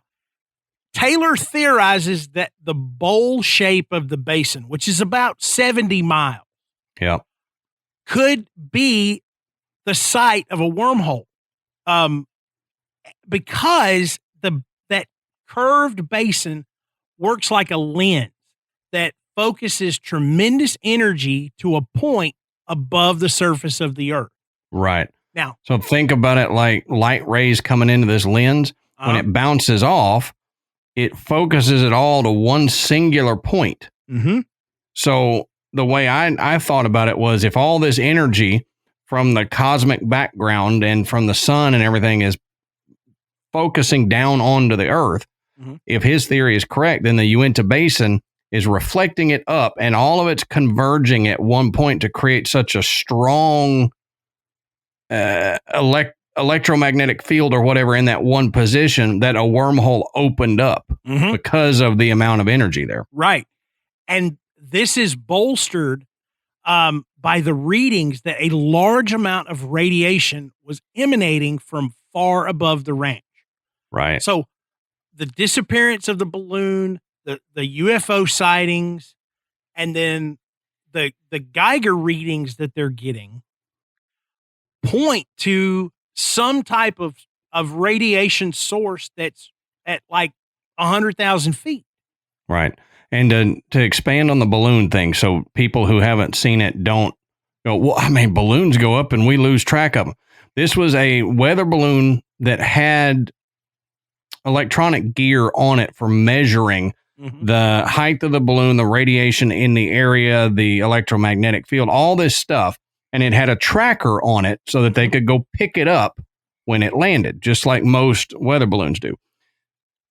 Taylor theorizes that the bowl shape of the basin, which is about 70 miles, could be the site of a wormhole, because that curved basin works like a lens that focuses tremendous energy to a point above the surface of the earth. Right. Now, so think about it like light rays coming into this lens. When it bounces off, it focuses it all to one singular point. Mm-hmm. So the way I thought about it was, if all this energy from the cosmic background and from the sun and everything is focusing down onto the earth. Mm-hmm. If his theory is correct, then the Uinta Basin is reflecting it up, and all of it's converging at one point to create such a strong electromagnetic field or whatever in that one position that a wormhole opened up because of the amount of energy there. Right. And this is bolstered by the readings that a large amount of radiation was emanating from far above the ranch. Right. So the disappearance of the balloon, the UFO sightings, and then the Geiger readings that they're getting point to some type of radiation source that's at like 100,000 feet. Right. And to expand on the balloon thing, so people who haven't seen it don't go, well, I mean, balloons go up and we lose track of them. This was a weather balloon that had electronic gear on it for measuring the height of the balloon, the radiation in the area, the electromagnetic field, all this stuff. And it had a tracker on it so that they could go pick it up when it landed, just like most weather balloons do.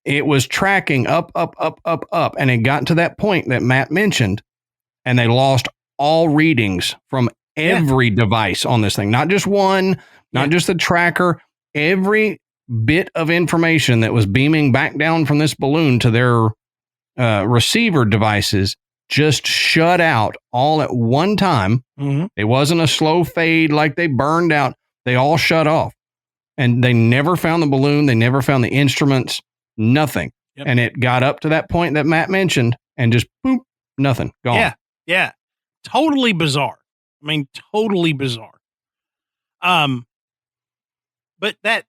It was tracking up, and it got to that point that Matt mentioned, and they lost all readings from every device on this thing. Not just one, not just the tracker, every bit of information that was beaming back down from this balloon to their receiver devices just shut out all at one time. It wasn't a slow fade like they burned out. They all shut off. And they never found the balloon. They never found the instruments. Nothing. And it got up to that point that Matt mentioned and just boop, nothing. Gone. Yeah. Totally bizarre. I mean, totally bizarre. But that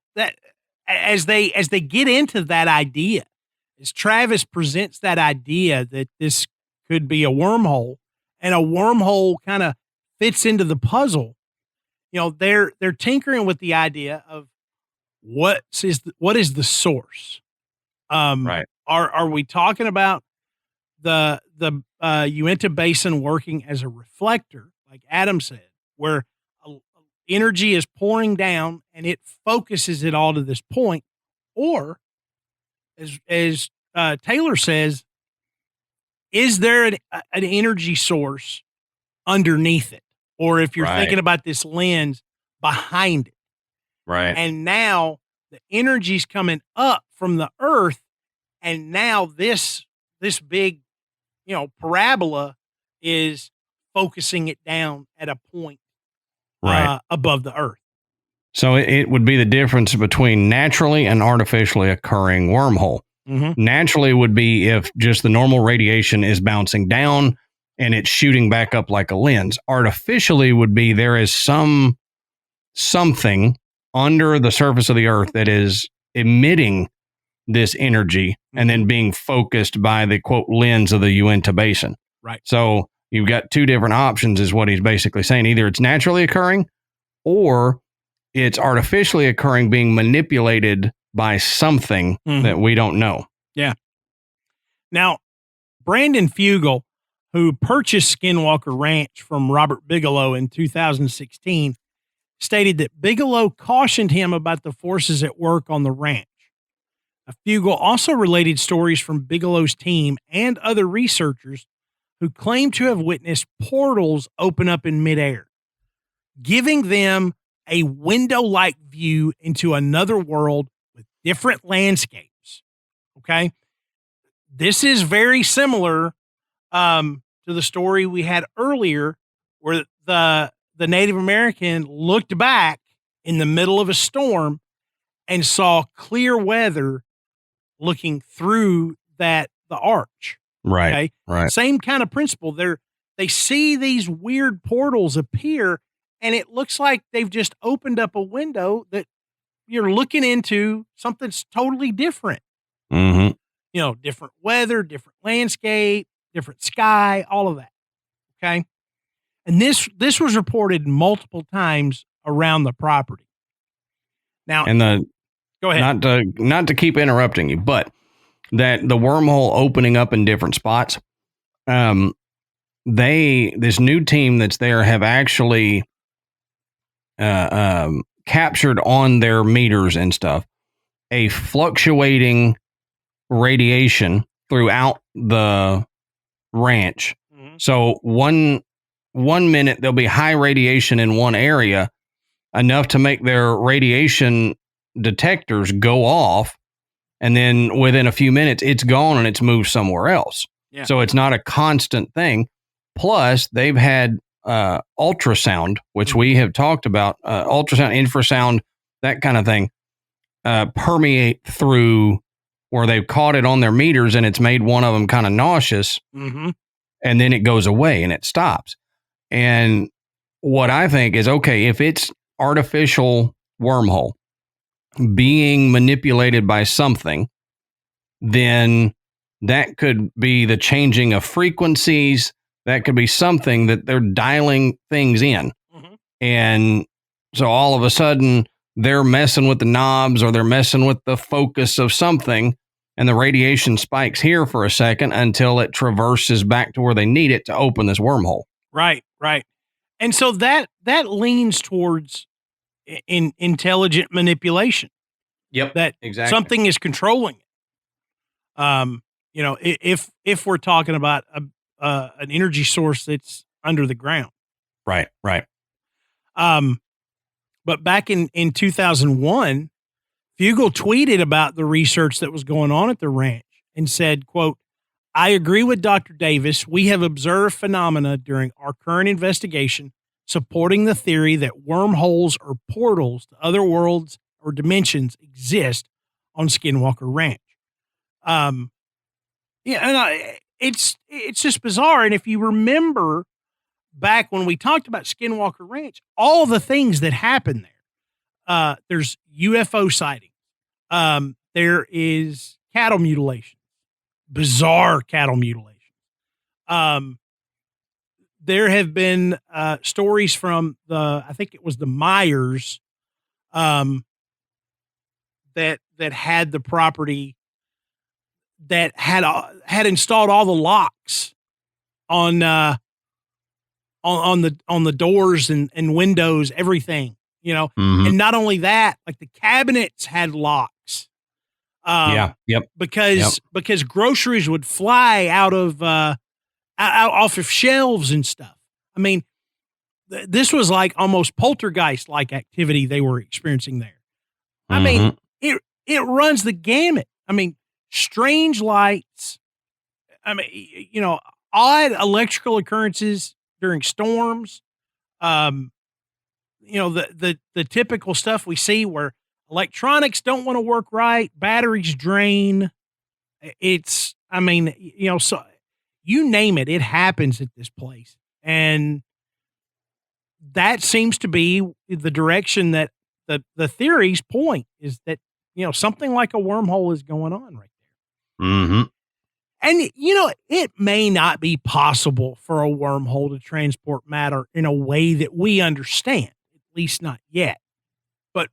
as they get into that idea, as Travis presents that idea that this could be a wormhole, and a wormhole kind of fits into the puzzle, you know, they're tinkering with the idea of what is the source. Right. Are we talking about the Uinta Basin working as a reflector, like Adam said, where energy is pouring down and it focuses it all to this point, or as Taylor says, is there an energy source underneath it, or if you're thinking about this lens, behind it? Right. And now the energy's coming up from the earth, and now this big, you know, parabola is focusing it down at a point above the earth. So it would be the difference between naturally and artificially occurring wormhole. Naturally would be if just the normal radiation is bouncing down and it's shooting back up like a lens. Artificially would be there is something under the surface of the earth that is emitting this energy and then being focused by the quote lens of the Uinta Basin. Right. So you've got two different options is what he's basically saying. Either it's naturally occurring or it's artificially occurring, being manipulated by something that we don't know. Yeah. Now, Brandon Fugel, who purchased Skinwalker Ranch from Robert Bigelow in 2016, stated that Bigelow cautioned him about the forces at work on the ranch. Fugel also related stories from Bigelow's team and other researchers who claim to have witnessed portals open up in midair, giving them a window-like view into another world with different landscapes. Okay? This is very similar to the story we had earlier where the Native American looked back in the middle of a storm and saw clear weather looking through the arch. Right. Okay? Right. Same kind of principle. They see these weird portals appear, and it looks like they've just opened up a window that you're looking into something totally different. You know, different weather, different landscape, different sky, all of that. Okay. And this was reported multiple times around the property. Now, go ahead. Not to keep interrupting you, but that the wormhole opening up in different spots, this new team that's there have actually captured on their meters and stuff a fluctuating radiation throughout the ranch. Mm-hmm. So one minute there'll be high radiation in one area, enough to make their radiation detectors go off, and then within a few minutes it's gone and it's moved somewhere else. Yeah. So it's not a constant thing. Plus, they've had ultrasound, which we have talked about, ultrasound, infrasound, that kind of thing, permeate through where they've caught it on their meters and it's made one of them kind of nauseous. Mm-hmm. And then it goes away and it stops. And what I think is, okay, if it's artificial wormhole being manipulated by something, then that could be the changing of frequencies. That could be something that they're dialing things in. Mm-hmm. And so all of a sudden they're messing with the knobs or they're messing with the focus of something, and the radiation spikes here for a second until it traverses back to where they need it to open this wormhole. Right. And so that leans towards intelligent manipulation. Yep. That exactly. something is controlling it. If we're talking about an energy source that's under the ground. Right. But back in 2001, Fugel tweeted about the research that was going on at the ranch and said, quote, "I agree with Dr. Davis. We have observed phenomena during our current investigation supporting the theory that wormholes or portals to other worlds or dimensions exist on Skinwalker Ranch." It's just bizarre. And if you remember back when we talked about Skinwalker Ranch, all the things that happened there, there's UFO sightings. There is cattle mutilation, bizarre cattle mutilation. There have been stories from I think it was the Myers, that had the property that had installed all the locks on the doors and windows, everything, Mm-hmm. and not only that, like the cabinets had locks. Because groceries would fly out of off of shelves and stuff. I mean, this was like almost poltergeist-like activity they were experiencing there. I mean, it runs the gamut. I mean, strange lights. I mean, odd electrical occurrences during storms. The typical stuff we see where electronics don't want to work right, batteries drain. So you name it, it happens at this place. And that seems to be the direction that the theories point, is that, something like a wormhole is going on right there. Mm-hmm. And, it may not be possible for a wormhole to transport matter in a way that we understand, at least not yet. But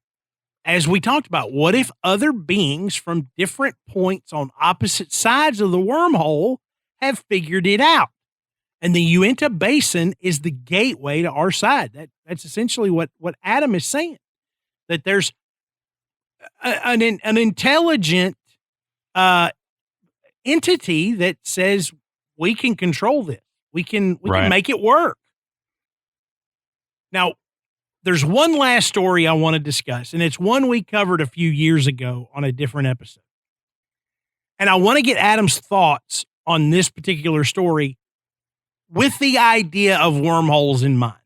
as we talked about, what if other beings from different points on opposite sides of the wormhole have figured it out? And the Uinta Basin is the gateway to our side. That's essentially what Adam is saying, that there's an intelligent entity that says we can control this. We can make it work. Now, there's one last story I want to discuss, and it's one we covered a few years ago on a different episode. And I want to get Adam's thoughts on this particular story with the idea of wormholes in mind.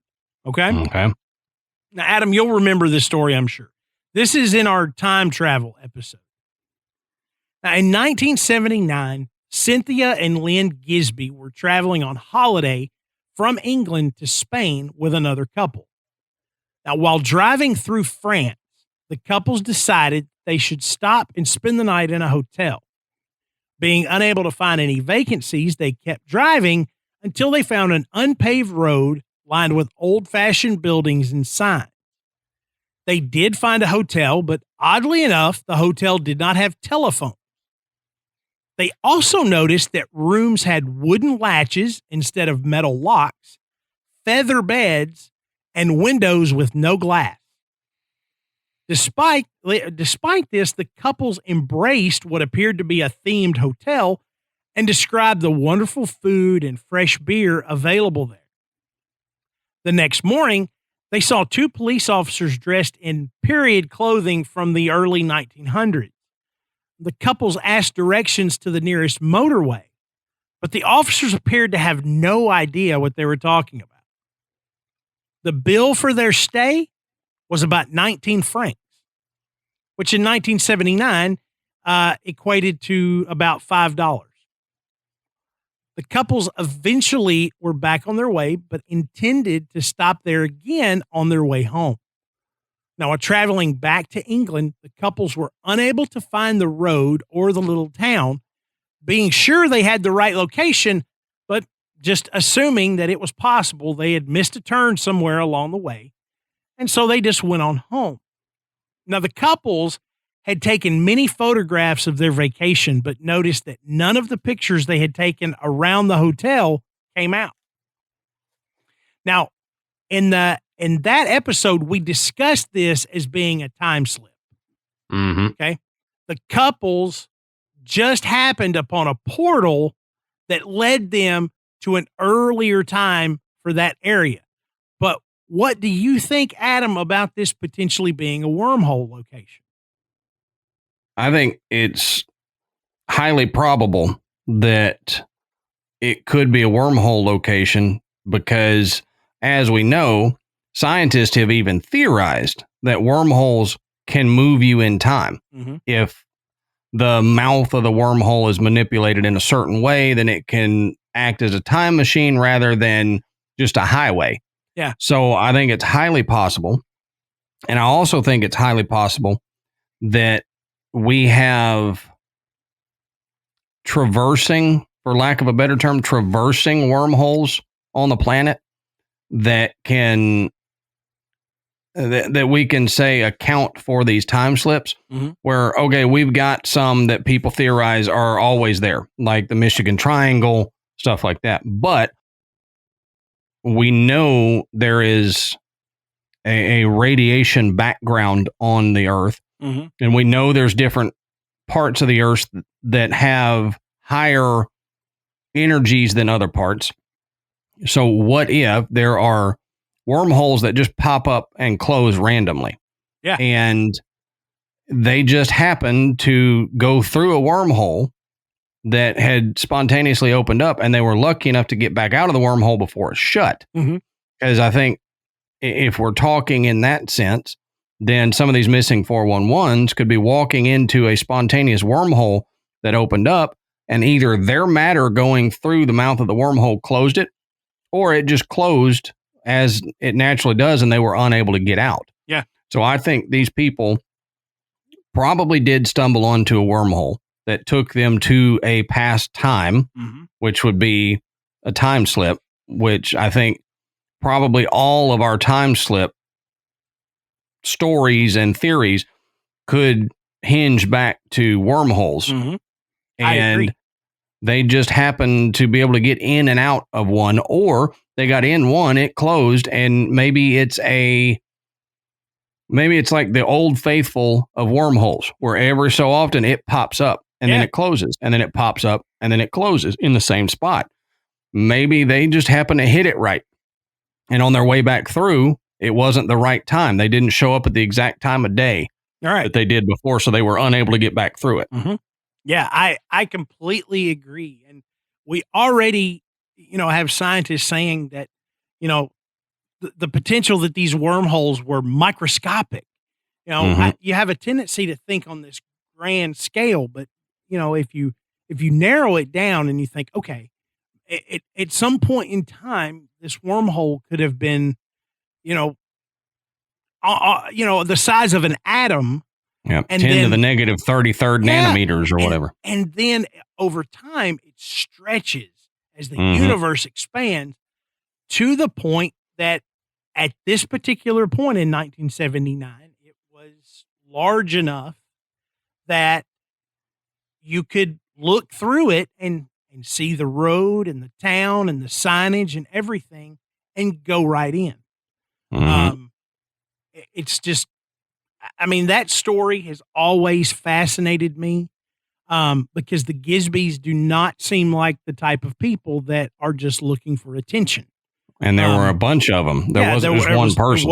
Okay? Okay. Now, Adam, you'll remember this story, I'm sure. This is in our time travel episode. Now, in 1979, Cynthia and Lynn Gisby were traveling on holiday from England to Spain with another couple. Now, while driving through France, the couples decided they should stop and spend the night in a hotel. Being unable to find any vacancies, they kept driving until they found an unpaved road lined with old-fashioned buildings and signs. They did find a hotel, but oddly enough, the hotel did not have telephones. They also noticed that rooms had wooden latches instead of metal locks, feather beds, and windows with no glass. Despite this, the couples embraced what appeared to be a themed hotel and described the wonderful food and fresh beer available there. The next morning, they saw two police officers dressed in period clothing from the early 1900s. The couples asked directions to the nearest motorway, but the officers appeared to have no idea what they were talking about. The bill for their stay was about 19 francs, which in 1979 equated to about $5. The couples eventually were back on their way, but intended to stop there again on their way home. Now, while traveling back to England, the couples were unable to find the road or the little town, being sure they had the right location, but just assuming that it was possible they had missed a turn somewhere along the way, and so they just went on home. Now, the couples had taken many photographs of their vacation, but noticed that none of the pictures they had taken around the hotel came out. Now, in that episode, we discussed this as being a time slip. Mm-hmm. Okay. The couples just happened upon a portal that led them to an earlier time for that area. But what do you think, Adam, about this potentially being a wormhole location? I think it's highly probable that it could be a wormhole location because, as we know, scientists have even theorized that wormholes can move you in time. Mm-hmm. If the mouth of the wormhole is manipulated in a certain way, then it can act as a time machine rather than just a highway. Yeah. So I think it's highly possible. And I also think it's highly possible that we have for lack of a better term, traversing wormholes on the planet that we can say account for these time slips. Mm-hmm. Where, okay, we've got some that people theorize are always there, like the Michigan Triangle, stuff like that. But we know there is a radiation background on the Earth. Mm-hmm. And we know there's different parts of the Earth that have higher energies than other parts. So what if there are wormholes that just pop up and close randomly? Yeah. And they just happen to go through a wormhole that had spontaneously opened up, and they were lucky enough to get back out of the wormhole before it shut. Mm-hmm. Because I think if we're talking in that sense, then some of these missing 411s could be walking into a spontaneous wormhole that opened up, and either their matter going through the mouth of the wormhole closed it, or it just closed as it naturally does, and they were unable to get out. Yeah. So I think these people probably did stumble onto a wormhole that took them to a past time, mm-hmm. which would be a time slip, which I think probably all of our time slip stories and theories could hinge back to wormholes. Mm-hmm. I agree. And they just happen to be able to get in and out of one, or they got in one, it closed, and maybe it's like the old faithful of wormholes, where every so often it pops up and then it closes, and then it pops up and then it closes in the same spot. Maybe they just happen to hit it right. And on their way back through, it wasn't the right time. They didn't show up at the exact time of day that they did before, so they were unable to get back through it. Mm-hmm. Yeah, I completely agree. And we already, have scientists saying that, the potential that these wormholes were microscopic. Mm-hmm. You have a tendency to think on this grand scale, but, if you narrow it down and you think, okay, at some point in time, this wormhole could have been, the size of an atom. Yeah, and 10 then, to the negative 33rd nanometers or whatever. And then over time, it stretches as the Mm-hmm. universe expands to the point that at this particular point in 1979, it was large enough that you could look through it and see the road and the town and the signage and everything and go right in. Mhm. It's just, I mean, that story has always fascinated me. Because the Gisbys do not seem like the type of people that are just looking for attention. And there were a bunch of them. There Yeah, wasn't just one person. It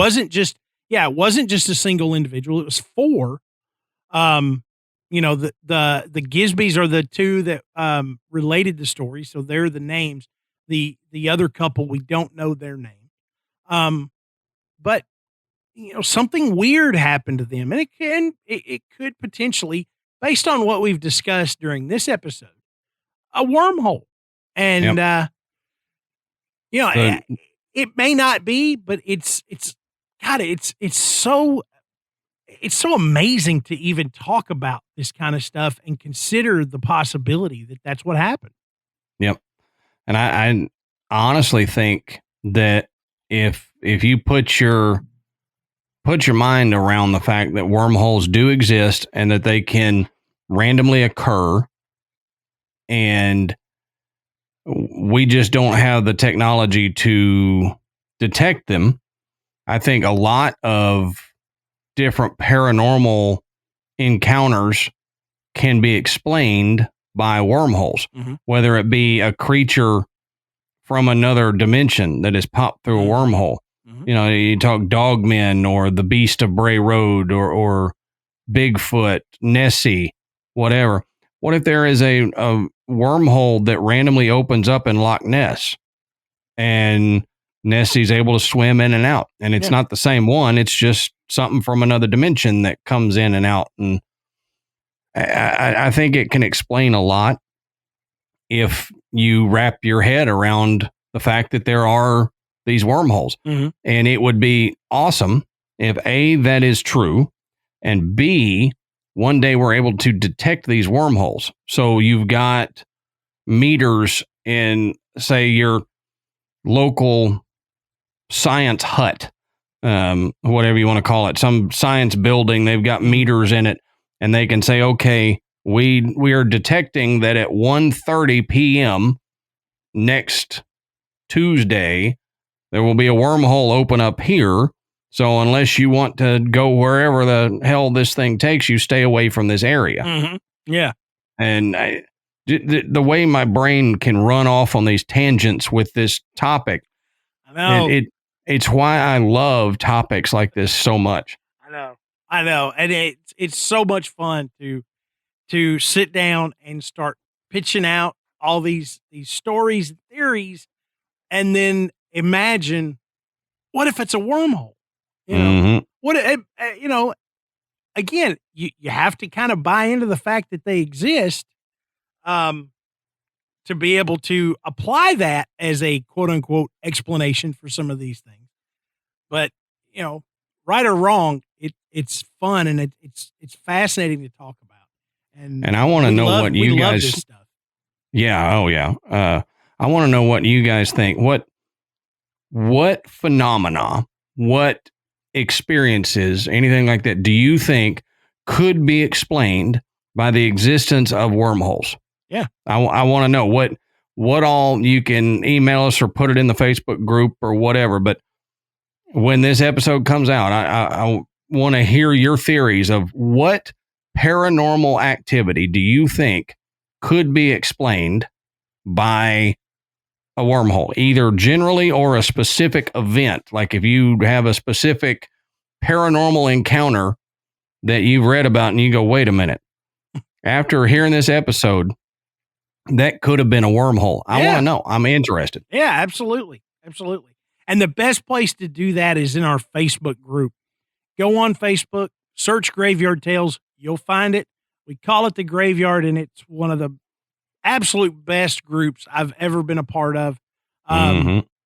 wasn't just a single individual. It was four. The Gisbys are the two that related the story, so they're the names. The other couple, we don't know their name. But something weird happened to them, and it could potentially, based on what we've discussed during this episode, a wormhole. And Yep. it may not be, but it's God, it's so amazing to even talk about this kind of stuff and consider the possibility that that's what happened. Yep. And I honestly think that if you put your mind around the fact that wormholes do exist and that they can randomly occur, and we just don't have the technology to detect them, I think a lot of different paranormal encounters can be explained by wormholes, whether it be a creature from another dimension that has popped through a wormhole. You talk dogmen or the beast of Bray Road or Bigfoot, Nessie, whatever. What if there is a wormhole that randomly opens up in Loch Ness and Nessie's able to swim in and out, and it's not the same one. It's just something from another dimension that comes in and out. And I think it can explain a lot if you wrap your head around the fact that there are these wormholes. And it would be awesome if A, that is true, and B, one day we're able to detect these wormholes. So you've got meters in, say, your local science hut, whatever you want to call it, some science building. They've got meters in it, and they can say, okay, we are detecting that at 1:30 p.m. next Tuesday, there will be a wormhole open up here. So unless you want to go wherever the hell this thing takes you, stay away from this area. Yeah. And the way my brain can run off on these tangents with this topic, I know. and it's why I love topics like this so much. I know. And it's so much fun to sit down and start pitching out all these stories and theories, and then imagine, what if it's a wormhole? What, again, you have to kind of buy into the fact that they exist, to be able to apply that as a quote unquote explanation for some of these things. But, right or wrong, it's fun, and it's fascinating to talk about. And I want to know what you guys. Love this stuff. Yeah. Oh yeah. I want to know what you guys think. What phenomena, what experiences, anything like that, do you think could be explained by the existence of wormholes? Yeah. I want to know what all. You can email us or put it in the Facebook group or whatever. But when this episode comes out, I want to hear your theories of what paranormal activity do you think could be explained by a wormhole, either generally or a specific event. Like if you have a specific paranormal encounter that you've read about and you go, wait a minute, after hearing this episode, that could have been a wormhole. I want to know. I'm interested. Yeah, absolutely. Absolutely. And the best place to do that is in our Facebook group. Go on Facebook, search Graveyard Tales. You'll find it. We call it the Graveyard, and it's one of the absolute best groups I've ever been a part of.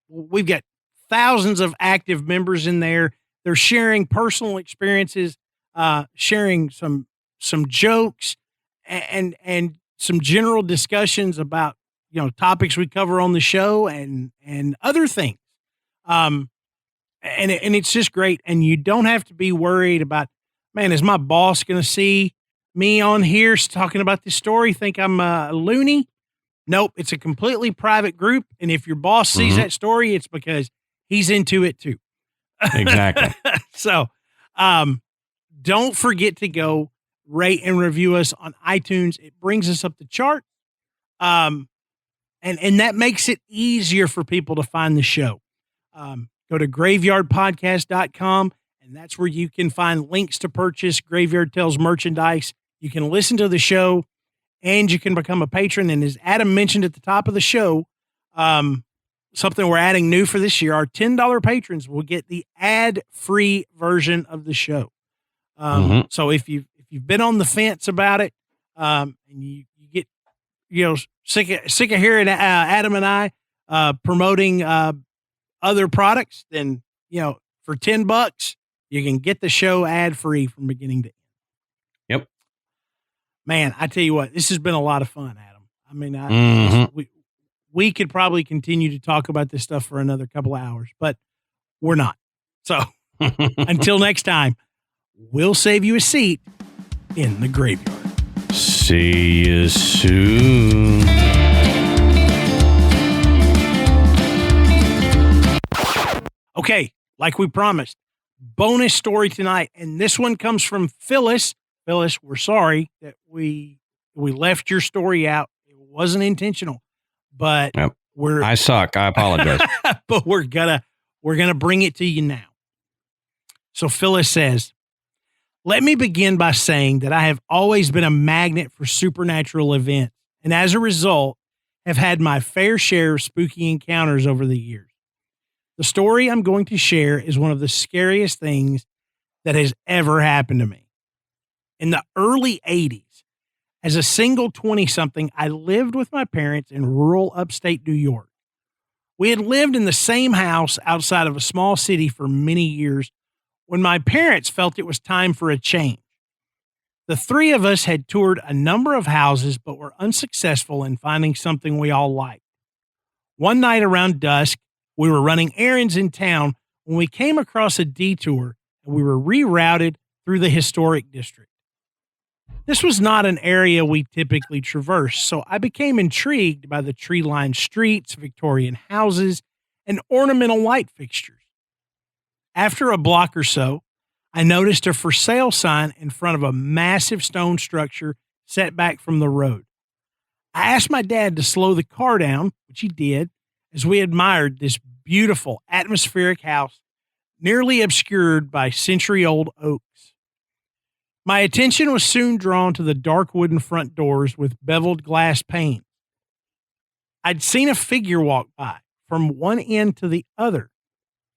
We've got thousands of active members in there. They're sharing personal experiences, sharing some jokes, and some general discussions about topics we cover on the show and other things. And it's just great. And you don't have to be worried about, man, is my boss going to see me on here talking about this story, think I'm loony? Nope. It's a completely private group. And if your boss sees that story, it's because he's into it too. Exactly. So, don't forget to go rate and review us on iTunes. It brings us up the chart. And that makes it easier for people to find the show. Go to graveyardpodcast.com, and that's where you can find links to purchase Graveyard Tales merchandise. You can listen to the show, and you can become a patron. And as Adam mentioned at the top of the show, something we're adding new for this year, our $10 patrons will get the ad-free version of the show. So if you've been on the fence about it, and you get, sick of hearing Adam and I promoting other products, then for $10 you can get the show ad-free from beginning to end. Yep. Man, I tell you what, this has been a lot of fun, Adam. I mean, we could probably continue to talk about this stuff for another couple of hours, but we're not. So until next time, we'll save you a seat in the graveyard. See you soon. Okay, like we promised, bonus story tonight, and this one comes from Phyllis. Phyllis, we're sorry that we left your story out. It wasn't intentional, but yep. I suck. I apologize. But we're gonna bring it to you now. So Phyllis says, "Let me begin by saying that I have always been a magnet for supernatural events, and as a result, have had my fair share of spooky encounters over the years. The story I'm going to share is one of the scariest things that has ever happened to me. In the early 80s, as a single 20-something, I lived with my parents in rural upstate New York. We had lived in the same house outside of a small city for many years when my parents felt it was time for a change. The three of us had toured a number of houses but were unsuccessful in finding something we all liked. One night around dusk, we were running errands in town when we came across a detour and we were rerouted through the historic district. This was not an area we typically traverse, so I became intrigued by the tree-lined streets, Victorian houses, and ornamental light fixtures. After a block or so, I noticed a for sale sign in front of a massive stone structure set back from the road. I asked my dad to slow the car down, which he did, as we admired this beautiful atmospheric house nearly obscured by century-old oaks. My attention was soon drawn to the dark wooden front doors with beveled glass panes. I'd seen a figure walk by from one end to the other.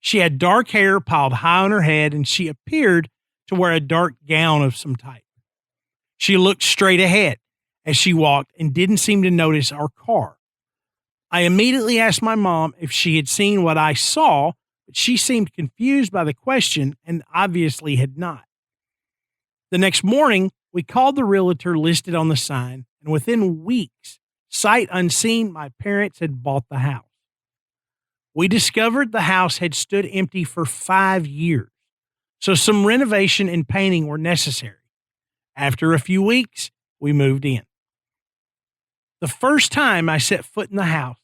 She had dark hair piled high on her head, and she appeared to wear a dark gown of some type. She looked straight ahead as she walked and didn't seem to notice our car. I immediately asked my mom if she had seen what I saw, but she seemed confused by the question and obviously had not. The next morning, we called the realtor listed on the sign, and within weeks, sight unseen, my parents had bought the house. We discovered the house had stood empty for 5 years, so some renovation and painting were necessary. After a few weeks, we moved in. The first time I set foot in the house,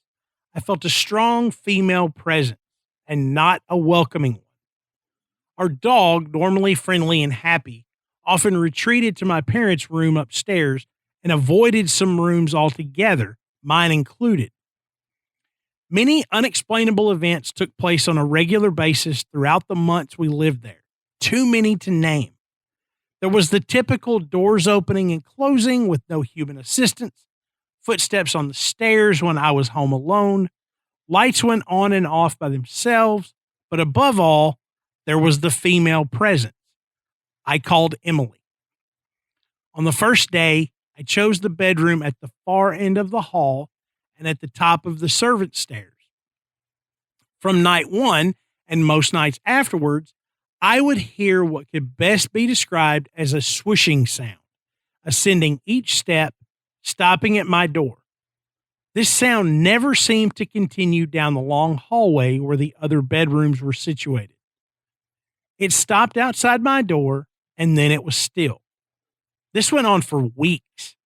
I felt a strong female presence and not a welcoming one. Our dog, normally friendly and happy, often retreated to my parents' room upstairs and avoided some rooms altogether, mine included. Many unexplainable events took place on a regular basis throughout the months we lived there, too many to name. There was the typical doors opening and closing with no human assistance, footsteps on the stairs when I was home alone, lights went on and off by themselves, but above all, there was the female presence. I called Emily. On the first day, I chose the bedroom at the far end of the hall and at the top of the servants' stairs. From night one, and most nights afterwards, I would hear what could best be described as a swishing sound, ascending each step, stopping at my door. This sound never seemed to continue down the long hallway where the other bedrooms were situated. It stopped outside my door, and then it was still. This went on for weeks.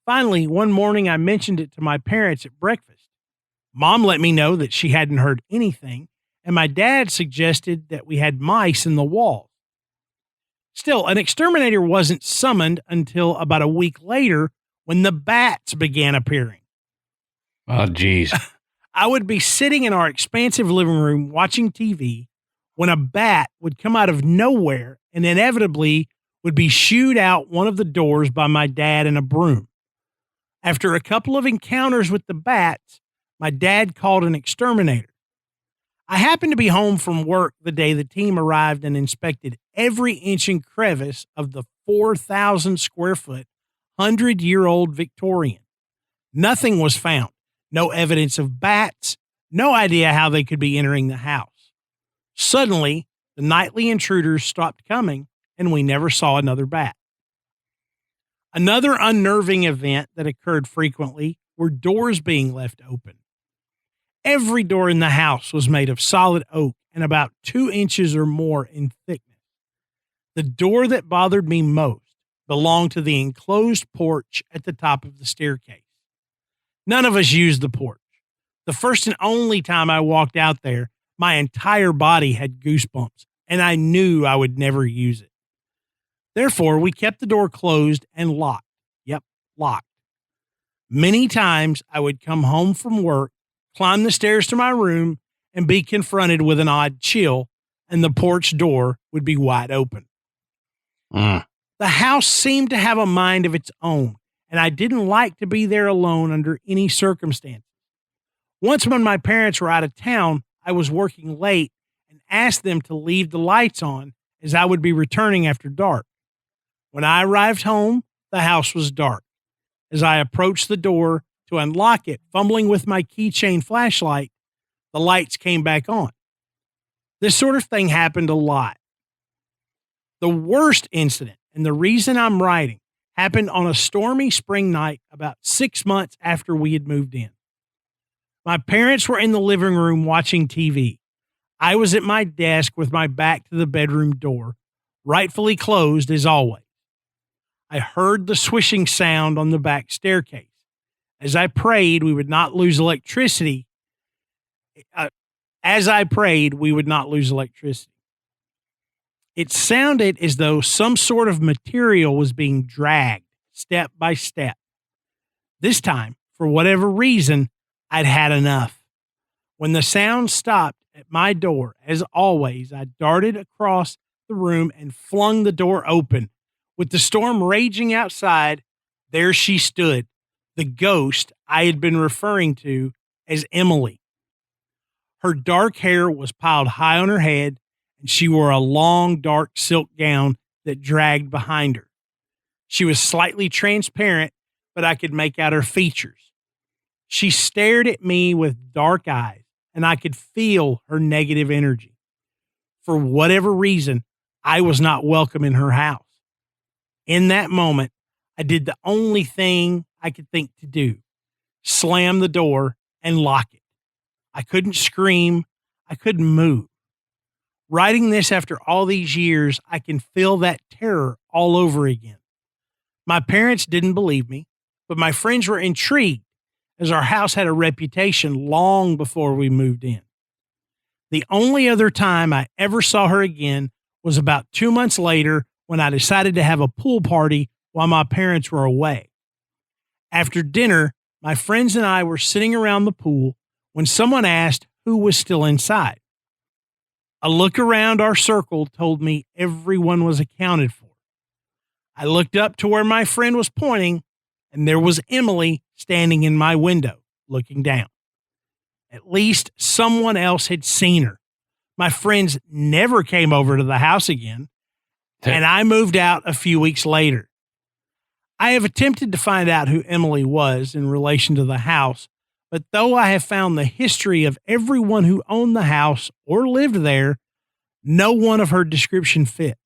Finally, one morning I mentioned it to my parents at breakfast. Mom let me know that she hadn't heard anything, and my dad suggested that we had mice in the walls. Still, an exterminator wasn't summoned until about a week later when the bats began appearing. Oh, geez. I would be sitting in our expansive living room watching TV when a bat would come out of nowhere and inevitably would be shooed out one of the doors by my dad in a broom. After a couple of encounters with the bats, my dad called an exterminator. I happened to be home from work the day the team arrived and inspected every inch and crevice of the 4,000 square foot, 100-year-old Victorian. Nothing was found. No evidence of bats. No idea how they could be entering the house. Suddenly, the nightly intruders stopped coming, and we never saw another bat. Another unnerving event that occurred frequently were doors being left open. Every door in the house was made of solid oak and about 2 inches or more in thickness. The door that bothered me most belonged to the enclosed porch at the top of the staircase. None of us used the porch. The first and only time I walked out there, my entire body had goosebumps, and I knew I would never use it. Therefore, we kept the door closed and locked. Yep, locked. Many times I would come home from work, climb the stairs to my room, and be confronted with an odd chill, and the porch door would be wide open. The house seemed to have a mind of its own, and I didn't like to be there alone under any circumstances. Once when my parents were out of town, I was working late and asked them to leave the lights on as I would be returning after dark. When I arrived home, the house was dark. As I approached the door to unlock it, fumbling with my keychain flashlight, the lights came back on. This sort of thing happened a lot. The worst incident, and the reason I'm writing, happened on a stormy spring night about 6 months after we had moved in. My parents were in the living room watching TV. I was at my desk with my back to the bedroom door, rightfully closed as always. I heard the swishing sound on the back staircase. As I prayed we would not lose electricity. It sounded as though some sort of material was being dragged step by step. This time, for whatever reason, I'd had enough. When the sound stopped at my door, as always, I darted across the room and flung the door open. With the storm raging outside, there she stood, the ghost I had been referring to as Emily. Her dark hair was piled high on her head, and she wore a long, dark silk gown that dragged behind her. She was slightly transparent, but I could make out her features. She stared at me with dark eyes, and I could feel her negative energy. For whatever reason, I was not welcome in her house. In that moment, I did the only thing I could think to do: slam the door and lock it. I couldn't scream. I couldn't move. Writing this after all these years, I can feel that terror all over again. My parents didn't believe me, but my friends were intrigued, as our house had a reputation long before we moved in. The only other time I ever saw her again was about 2 months later when I decided to have a pool party while my parents were away. After dinner, my friends and I were sitting around the pool when someone asked who was still inside. A look around our circle told me everyone was accounted for. I looked up to where my friend was pointing, and there was Emily standing in my window, looking down. At least someone else had seen her. My friends never came over to the house again, and I moved out a few weeks later. I have attempted to find out who Emily was in relation to the house, but though I have found the history of everyone who owned the house or lived there, no one of her description fits.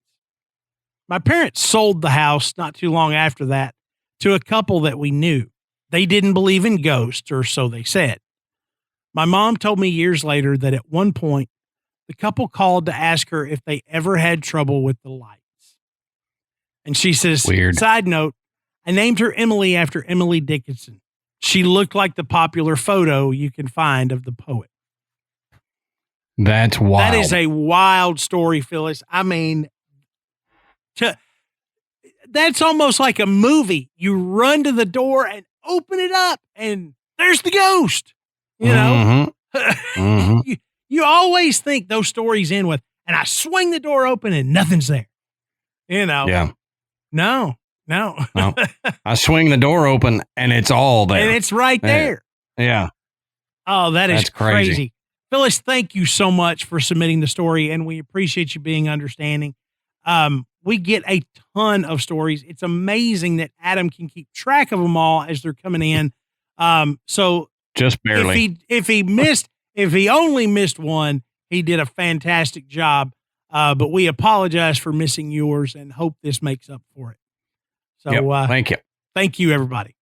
My parents sold the house not too long after that to a couple that we knew. They didn't believe in ghosts, or so they said. My mom told me years later that at one point, the couple called to ask her if they ever had trouble with the lights. And she says, Weird. Side note, I named her Emily after Emily Dickinson. She looked like the popular photo you can find of the poet. That's wild. That is a wild story, Phyllis. I mean, that's almost like a movie. You run to the door and open it up, and there's the ghost. You know, you always think those stories end with, and I swing the door open and nothing's there. You know, yeah, no. I swing the door open and it's all there, and it's right there. Yeah. Oh, that's crazy. Phyllis, thank you so much for submitting the story, and we appreciate you being understanding. We get a ton of stories. It's amazing that Adam can keep track of them all as they're coming in. So just barely. If he only missed one, he did a fantastic job. But we apologize for missing yours and hope this makes up for it. So thank you. Thank you, everybody.